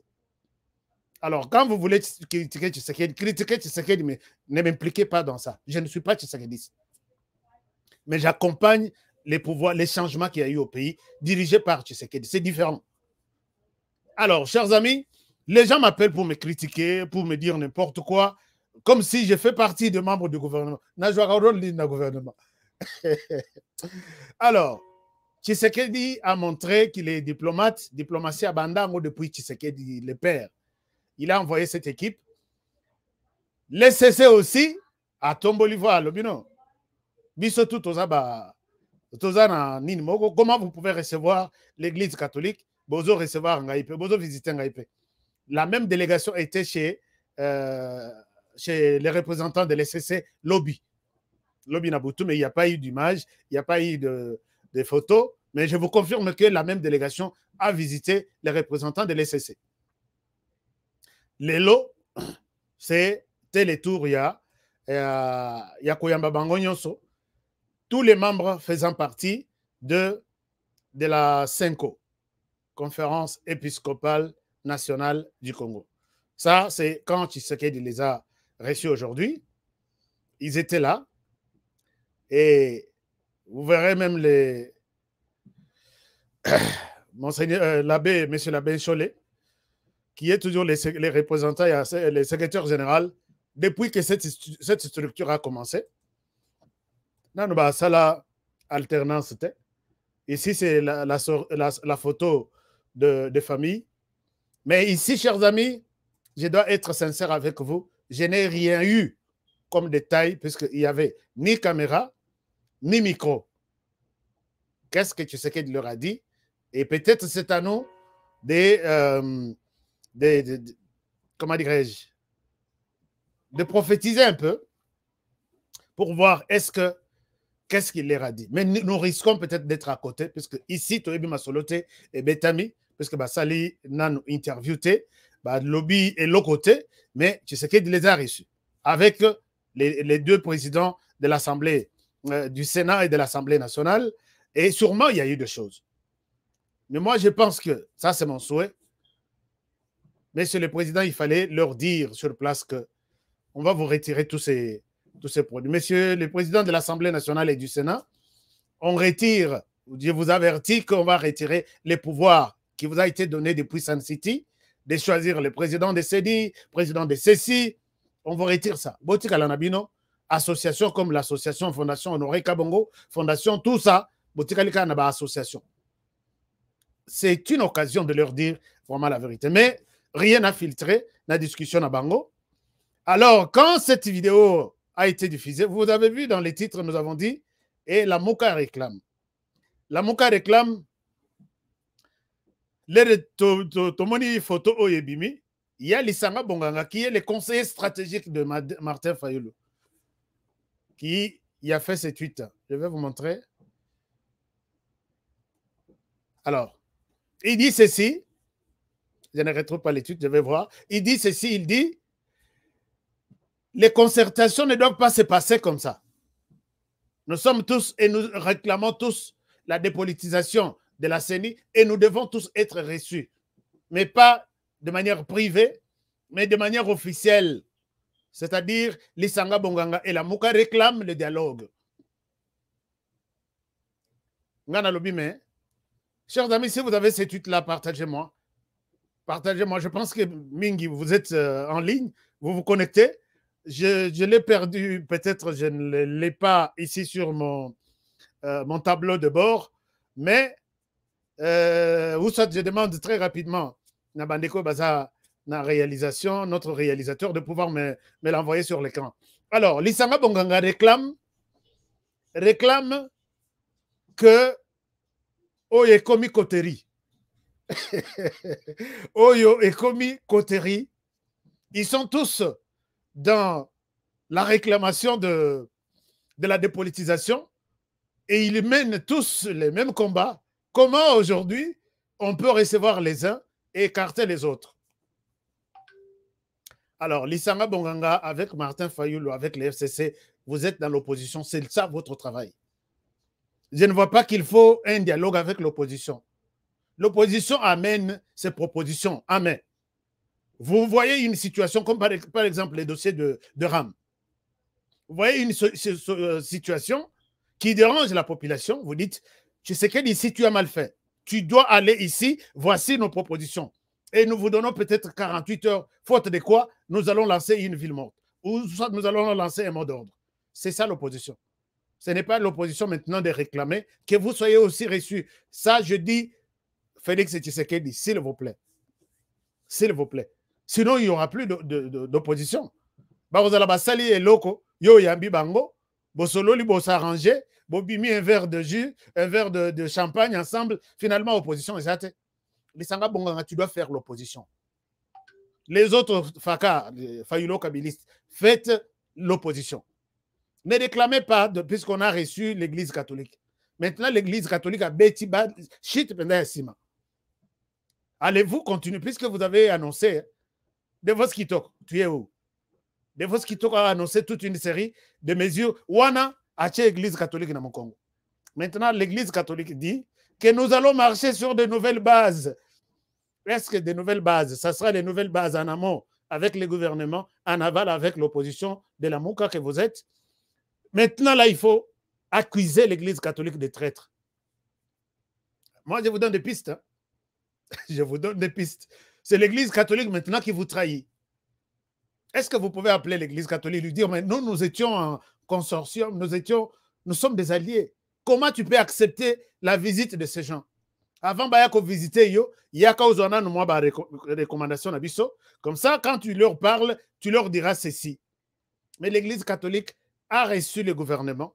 Alors, quand vous voulez critiquer Tshisekedi, mais ne m'impliquez pas dans ça. Je ne suis pas Tshisekedi. Mais j'accompagne les pouvoirs, les changements qu'il y a eu au pays, dirigés par Tshisekedi. C'est différent. Alors, chers amis, les gens m'appellent pour me critiquer, pour me dire n'importe quoi, comme si je fais partie des membres du gouvernement. Gouvernement. Alors, Tshisekedi a montré qu'il est diplomate, diplomatie à Bandango depuis Tshisekedi, le père. Il a envoyé cette équipe. Les CC aussi, à Tombolivoire, Lobino. Comment vous pouvez recevoir l'église catholique, Bozo recevoir Ngaïpe, Bozo visiter Ngaïpe. La même délégation était chez les représentants de l'SCC Lobby Nabutu, mais il n'y a pas eu d'image, il n'y a pas eu de photos, mais je vous confirme que la même délégation a visité les représentants de l'SCC. Les lots, c'est Télétour, il y a Koyamba Bango Nyonso, tous les membres faisant partie de la CENCO, Conférence épiscopale nationale du Congo. Ça, c'est quand Tshisekedi les a reçus aujourd'hui. Ils étaient là. Et vous verrez même l'abbé, monsieur l'abbé Cholet, qui est toujours les représentants, les secrétaires généraux, depuis que cette structure a commencé. Ça, la alternance. Ici, c'est la photo de famille. Mais ici, chers amis, je dois être sincère avec vous, je n'ai rien eu comme détail, puisqu'il n'y avait ni caméra, ni micro. Qu'est-ce que Tshisekedi leur a dit? Et peut-être c'est à nous comment dirais-je, de prophétiser un peu pour voir qu'est-ce qu'il leur a dit. Mais nous risquons peut-être d'être à côté, puisque ici, Toyebi Masolote et Betami, puisque Sali n'a interviewé, Lobby est l'autre côté, mais Tshisekedi les a reçus avec les deux présidents de l'Assemblée, du Sénat et de l'Assemblée nationale. Et sûrement, il y a eu des choses. Mais moi, je pense que, ça c'est mon souhait, Monsieur le Président, il fallait leur dire sur place qu'on va vous retirer tous ces produits. Monsieur le Président de l'Assemblée nationale et du Sénat, on retire, je vous avertis qu'on va retirer les pouvoirs qui vous a été donné depuis Sun City, de choisir le président de CEDI, président de CECI, on vous retire ça. Botika Lanabino, association comme l'association Fondation Honoré Kabongo, Fondation, tout ça, Botika Lika Naba association. C'est une occasion de leur dire vraiment la vérité. Mais rien n'a filtré la discussion à Bango. Alors, quand cette vidéo a été diffusée, vous avez vu dans les titres, nous avons dit, et la Mouka réclame. La Mouka réclame Tomoni photo Oyebimi, il y a Lissanga Bonganga qui est le conseiller stratégique de Martin Fayulu qui a fait ces tweets. Je vais vous montrer. Alors, il dit ceci. Je ne retrouve pas les tweets, je vais voir. Il dit ceci, il dit les concertations ne doivent pas se passer comme ça. Nous sommes tous et nous réclamons tous la dépolitisation de la CENI et nous devons tous être reçus. Mais pas de manière privée, mais de manière officielle. C'est-à-dire, Lisanga Bonganga et la Mouka réclament le dialogue. Ngana Lobime, chers amis, si vous avez cette étude-là, partagez-moi. Partagez-moi. Je pense que Mingi, vous êtes en ligne, vous vous connectez. Je l'ai perdu, peut-être je ne l'ai pas ici sur mon tableau de bord, mais ou soit je demande très rapidement Nabandeko Baza, na réalisation, notre réalisateur, de pouvoir me l'envoyer sur l'écran. Alors, Lisanga Bonganga réclame que Oyo Ekomi Koteri, Oyo Ekomi Koteri, ils sont tous dans la réclamation de la dépolitisation et ils mènent tous les mêmes combats. Comment aujourd'hui on peut recevoir les uns et écarter les autres? Alors, Lisanga Bonganga avec Martin Fayulu, avec les FCC, vous êtes dans l'opposition, c'est ça votre travail. Je ne vois pas qu'il faut un dialogue avec l'opposition. L'opposition amène ses propositions, amène. Vous voyez une situation comme par exemple les dossiers de RAM. Vous voyez une situation qui dérange la population. Vous dites, tu sais qu'ici tu as mal fait. Tu dois aller ici, voici nos propositions. Et nous vous donnons peut-être 48 heures, faute de quoi nous allons lancer une ville morte. Ou soit nous allons lancer un mot d'ordre. C'est ça l'opposition. Ce n'est pas l'opposition maintenant de réclamer que vous soyez aussi reçus. Ça, je dis, Félix Tshisekedi, s'il vous plaît. S'il vous plaît. Sinon, il n'y aura plus d'opposition. Sali et Loko, yo yambi bango, bosololi bo s'arranger, bo bimi un verre de jus, un verre de champagne ensemble. Finalement, opposition, exacte. Les Sanga Bonganga, tu dois faire l'opposition. Les autres Faka, Fayulo Kabilistes, faites l'opposition. Ne réclamez pas, puisqu'on a reçu l'Église catholique. Maintenant, l'Église catholique a bêti shit pendant sima. Allez-vous continuer, puisque vous avez annoncé De Vos Kitok, tu es où? De Vos Kitok a annoncé toute une série de mesures. Wana a l'Église catholique dans mon Congo. Maintenant, l'Église catholique dit que nous allons marcher sur de nouvelles bases. Est-ce que de nouvelles bases? Ça sera les nouvelles bases en amont avec le gouvernement, en aval avec l'opposition de la Mouka que vous êtes. Maintenant, là, il faut accuser l'Église catholique de traître. Moi, je vous donne des pistes. Hein. Je vous donne des pistes. C'est l'Église catholique maintenant qui vous trahit. Est-ce que vous pouvez appeler l'Église catholique et lui dire, mais nous étions en consortium, nous sommes des alliés. Comment tu peux accepter la visite de ces gens? Avant de visiter, il y a des recommandations. Comme ça, quand tu leur parles, tu leur diras ceci. Mais l'Église catholique a reçu le gouvernement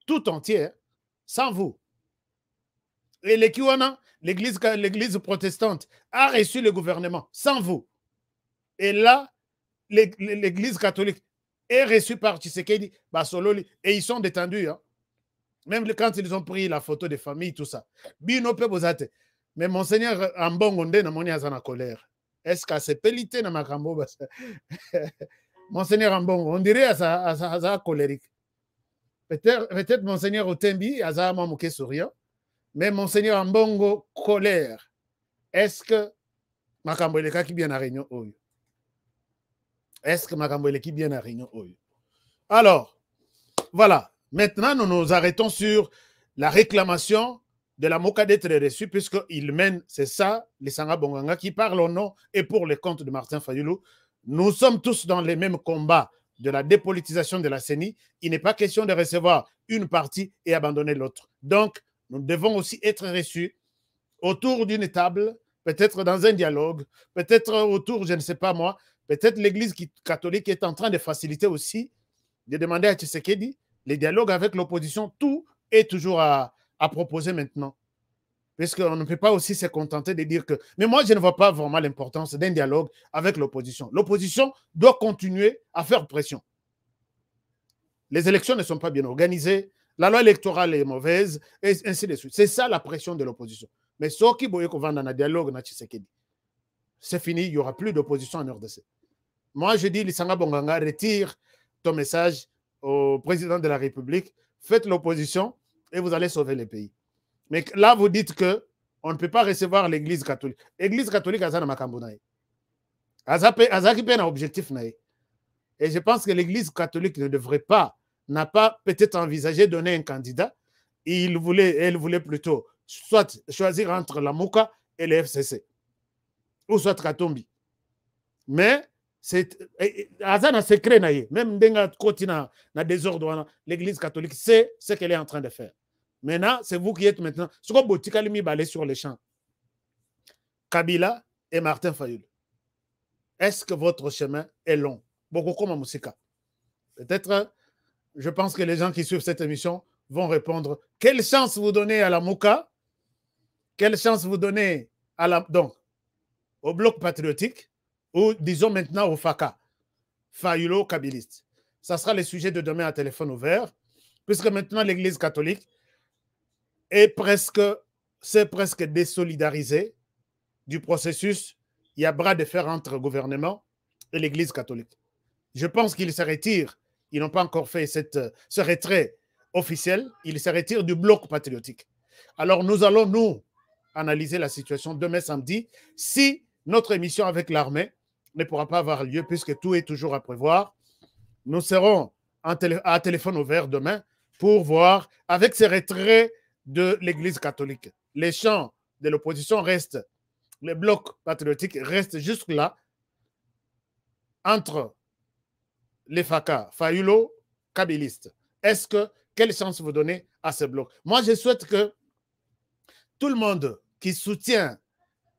tout entier, sans vous. Et l'Église protestante a reçu le gouvernement sans vous. Et là, l'Église catholique est reçue par Tshisekedi, Basololi, et ils sont détendus. Hein. Même quand ils ont pris la photo des familles, tout ça. Bino pe bozate. Mais Monseigneur Ambongo nde na moni azana colère. Est-ce que c'est pelité na makambo basa? Monseigneur Ambongo, on dirait aza colérique. Peut-être Monseigneur Otembi aza mamouké souriant. Mais Monseigneur Ambongo colère. Est-ce que makambo eleka ki bien na réunion oyo? Est-ce que makambo eleki bien na réunion oyo? Alors, voilà. Maintenant, nous nous arrêtons sur la réclamation de la Moka d'être reçue, puisqu'il mène, c'est ça, les Sanga Bonganga, qui parlent au nom et pour le compte de Martin Fayulu. Nous sommes tous dans les mêmes combats de la dépolitisation de la CENI. Il n'est pas question de recevoir une partie et abandonner l'autre. Donc, nous devons aussi être reçus autour d'une table, peut-être dans un dialogue, peut-être autour, je ne sais pas moi, peut-être l'Église catholique est en train de faciliter aussi, de demander à Tshisekedi les dialogues avec l'opposition. Tout est toujours à proposer maintenant. Parce qu'on ne peut pas aussi se contenter de dire que... Mais moi, je ne vois pas vraiment l'importance d'un dialogue avec l'opposition. L'opposition doit continuer à faire pression. Les élections ne sont pas bien organisées, la loi électorale est mauvaise, et ainsi de suite. C'est ça la pression de l'opposition. Mais ce qui veut qu'on va dans un dialogue, c'est fini, il n'y aura plus d'opposition en RDC. Moi, je dis, Lisanga Bonganga retire ton message au président de la République, faites l'opposition et vous allez sauver le pays. Mais là, vous dites que on ne peut pas recevoir l'Église catholique. L'Église catholique a un makambonaï. Azaki pen un objectif naï. Et je pense que l'Église catholique ne devrait pas, n'a pas peut-être envisagé donner un candidat. Elle voulait plutôt soit choisir entre la Mouka et le FCC. Ou soit Katombi. Mais c'est un secret naï. Même dans le désordre, l'Église catholique sait ce qu'elle est en train de faire. Maintenant, c'est vous qui êtes maintenant. Ce qu'on Boutikalimi balé sur les champs. Kabila et Martin Fayoul. Est-ce que votre chemin est long? Beaucoup comme à Moussika. Peut-être, je pense que les gens qui suivent cette émission vont répondre. Quelle chance vous donnez à la Mouka? Quelle chance vous donnez à la, donc, au bloc patriotique ou disons maintenant au FACA, Fayoulo Kabiliste. Ça sera le sujet de demain à téléphone ouvert, puisque maintenant l'Église catholique c'est presque désolidarisé du processus. Il y a bras de fer entre le gouvernement et l'Église catholique. Je pense qu'ils se retirent. Ils n'ont pas encore fait ce retrait officiel. Ils se retirent du bloc patriotique. Alors nous allons, nous, analyser la situation demain samedi si notre émission avec l'armée ne pourra pas avoir lieu puisque tout est toujours à prévoir. Nous serons à téléphone ouvert demain pour voir avec ces retraits de l'Église catholique. Les champs de l'opposition restent, les blocs patriotiques restent jusque-là entre les FACA, Fayoulo, Kabiliste. Quelle chance vous donnez à ce bloc? Moi, je souhaite que tout le monde qui soutient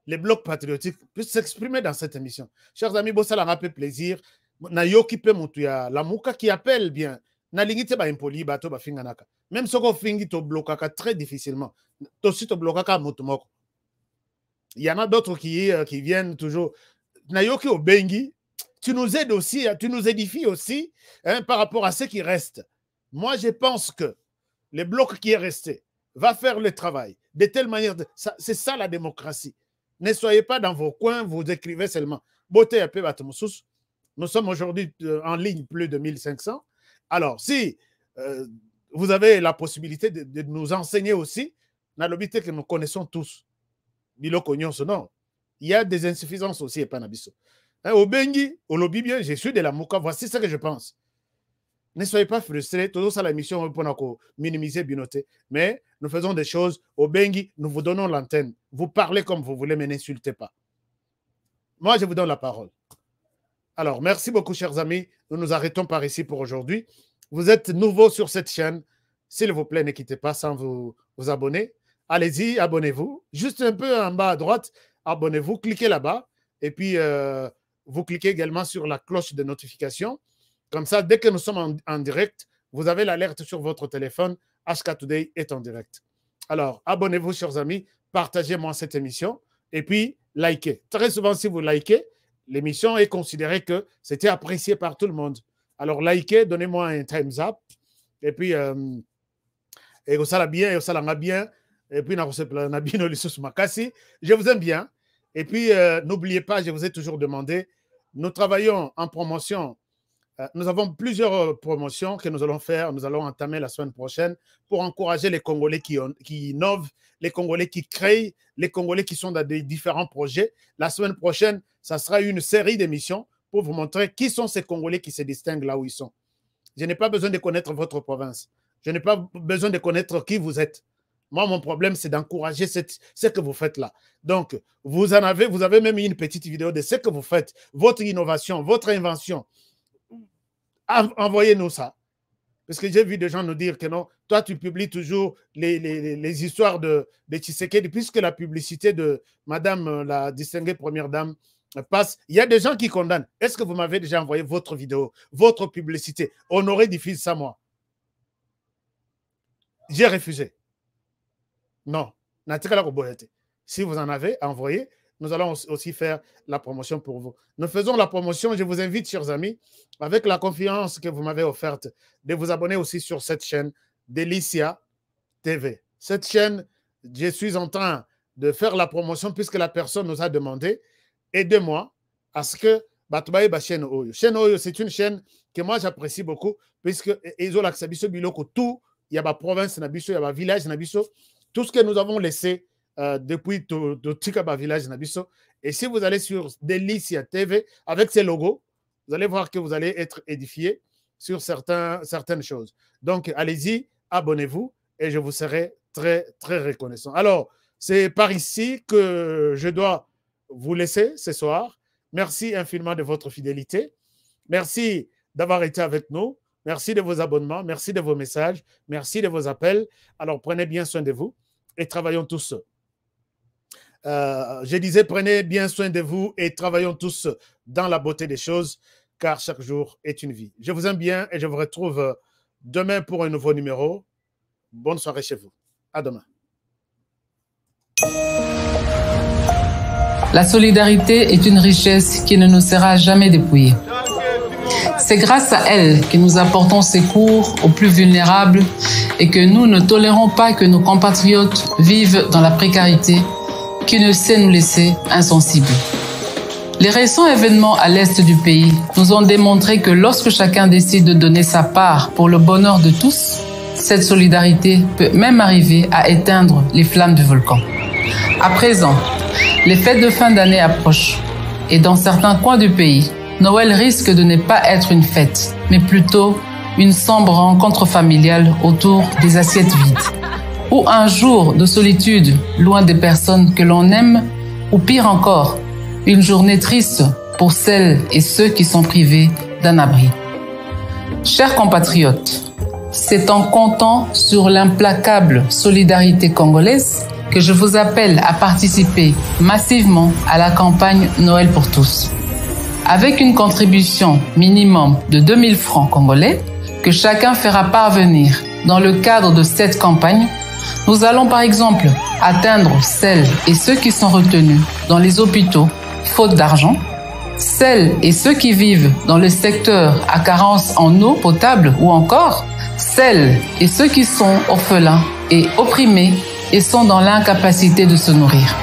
les blocs patriotiques puisse s'exprimer dans cette émission. Chers amis, ça m'a fait plaisir. Na yoki pe mutuya la Mouka qui appelle bien. Na lingite ba impoli ba to ba finganaka. Même si on fingi to blokaka très difficilement. To si to blokaka mutumoko. Il y en a d'autres qui viennent toujours. Na yoki au bengi. Tu nous aides aussi, tu nous édifies aussi hein, par rapport à ce qui reste. Moi, je pense que le bloc qui est resté va faire le travail de telle manière. C'est ça la démocratie. Ne soyez pas dans vos coins, vous écrivez seulement. Nous sommes aujourd'hui en ligne plus de 1500. Alors, si vous avez la possibilité de nous enseigner aussi, dans l'obité que nous connaissons tous, il y a des insuffisances aussi et pas nabiso. Au Bengi, au lobby bien, je suis de la Mouka, voici ce que je pense. Ne soyez pas frustrés, tout ça la mission pour minimiser Binoté, mais nous faisons des choses. Au Bengi, nous vous donnons l'antenne. Vous parlez comme vous voulez, mais n'insultez pas. Moi, je vous donne la parole. Alors, merci beaucoup, chers amis. Nous nous arrêtons par ici pour aujourd'hui. Vous êtes nouveaux sur cette chaîne. S'il vous plaît, ne quittez pas sans vous abonner. Allez-y, abonnez-vous. Juste un peu en bas à droite, abonnez-vous, cliquez là-bas. Et puis, vous cliquez également sur la cloche de notification. Comme ça, dès que nous sommes en direct, vous avez l'alerte sur votre téléphone. HK Today est en direct. Alors, abonnez-vous, chers amis. Partagez-moi cette émission. Et puis, likez. Très souvent, si vous likez, l'émission est considérée que c'était apprécié par tout le monde. Alors, likez, donnez-moi un thumbs up. Et puis, et ça l'a bien, et ça l'a bien. Et puis, je vous aime bien. Et puis, n'oubliez pas, je vous ai toujours demandé, nous travaillons en promotion. Nous avons plusieurs promotions que nous allons faire. Nous allons entamer la semaine prochaine pour encourager les Congolais qui innovent, les Congolais qui créent, les Congolais qui sont dans des différents projets. La semaine prochaine, ça sera une série d'émissions pour vous montrer qui sont ces Congolais qui se distinguent là où ils sont. Je n'ai pas besoin de connaître votre province. Je n'ai pas besoin de connaître qui vous êtes. Moi, mon problème, c'est d'encourager ce que vous faites là. Donc, vous avez même une petite vidéo de ce que vous faites, votre innovation, votre invention. Envoyez-nous ça. Parce que j'ai vu des gens nous dire que non, toi, tu publies toujours les histoires de Tshisekedi, puisque la publicité de Madame la distinguée première dame passe. Il y a des gens qui condamnent. Est-ce que vous m'avez déjà envoyé votre vidéo, votre publicité? Honoré diffuse ça, moi. J'ai refusé. Non. Si vous en avez, envoyez. Nous allons aussi faire la promotion pour vous. Nous faisons la promotion. Je vous invite, chers amis, avec la confiance que vous m'avez offerte, de vous abonner aussi sur cette chaîne, Delicia TV. Cette chaîne, je suis en train de faire la promotion puisque la personne nous a demandé, aidez-moi à ce que Batubaye ba chaîne Oyo. Chaîne Oyo, c'est une chaîne que moi j'apprécie beaucoup, puisque ils ont l'accès à Biloko, tout, il y a ma province, il y a ma village, tout ce que nous avons laissé depuis Tikaba village, et si vous allez sur Delicia TV, avec ces logos, vous allez voir que vous allez être édifié sur certaines choses. Donc, allez-y, abonnez-vous, et je vous serai très, très reconnaissant. Alors, c'est par ici que je dois vous laisser ce soir. Merci infiniment de votre fidélité. Merci d'avoir été avec nous. Merci de vos abonnements. Merci de vos messages. Merci de vos appels. Alors, prenez bien soin de vous et travaillons tous. Je disais, prenez bien soin de vous et travaillons tous dans la beauté des choses, car chaque jour est une vie. Je vous aime bien et je vous retrouve demain pour un nouveau numéro. Bonne soirée chez vous. À demain. La solidarité est une richesse qui ne nous sera jamais dépouillée. C'est grâce à elle que nous apportons secours aux plus vulnérables et que nous ne tolérons pas que nos compatriotes vivent dans la précarité qui ne sait nous laisser insensibles. Les récents événements à l'est du pays nous ont démontré que lorsque chacun décide de donner sa part pour le bonheur de tous, cette solidarité peut même arriver à éteindre les flammes du volcan. À présent, les fêtes de fin d'année approchent et dans certains coins du pays, Noël risque de ne pas être une fête, mais plutôt une sombre rencontre familiale autour des assiettes vides. Ou un jour de solitude loin des personnes que l'on aime, ou pire encore, une journée triste pour celles et ceux qui sont privés d'un abri. Chers compatriotes, c'est en comptant sur l'implacable solidarité congolaise que je vous appelle à participer massivement à la campagne Noël pour tous. Avec une contribution minimum de 2000 francs congolais que chacun fera parvenir dans le cadre de cette campagne, nous allons par exemple atteindre celles et ceux qui sont retenus dans les hôpitaux faute d'argent, celles et ceux qui vivent dans le secteur à carence en eau potable ou encore celles et ceux qui sont orphelins et opprimés et sont dans l'incapacité de se nourrir.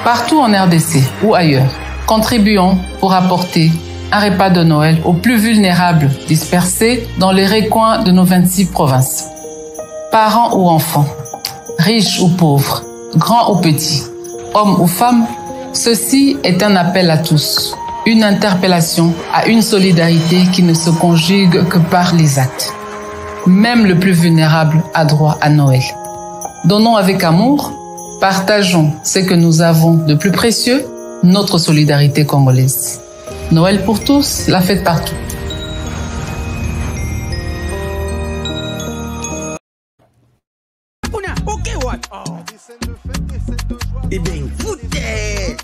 Partout en RDC ou ailleurs, contribuons pour apporter un repas de Noël aux plus vulnérables dispersés dans les recoins de nos 26 provinces. Parents ou enfants, riches ou pauvres, grands ou petits, hommes ou femmes, ceci est un appel à tous, une interpellation à une solidarité qui ne se conjugue que par les actes. Même le plus vulnérable a droit à Noël. Donnons avec amour, partageons ce que nous avons de plus précieux, notre solidarité congolaise. Noël pour tous, la fête partout. Eh bien, écoutez,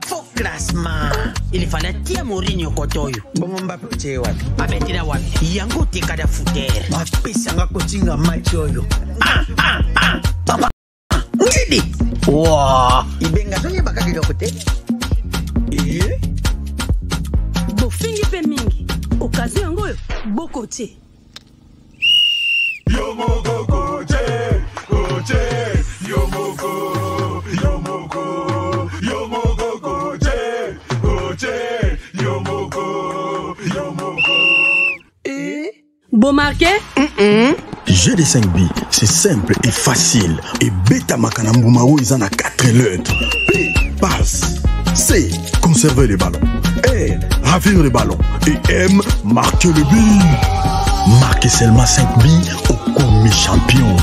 faut classement. Il fallait tirer Mourinho kotoyo. Bon, Mbappé tirer wapi? Abetira wapi? Yango tika da fouter. Mbappé sanga kotinga match oyo. Papa. Ngidi. Wow. Ibenga sonye bakaki dokote. Bofingi pe mingi. Okazi yango bokote. Yomoko koche, koche, yomoko, yomoko, yomoko koche, koche, yomoko, yomoko. Bon marqué? Jeu de 5 billes, c'est simple et facile. Et Beta Makanambumao, ils en a 4 lettres. P, passe. C, conserver les ballons. R, ravir les ballons. Et M, marquer le but. Marquez seulement 5 billes au commis champion.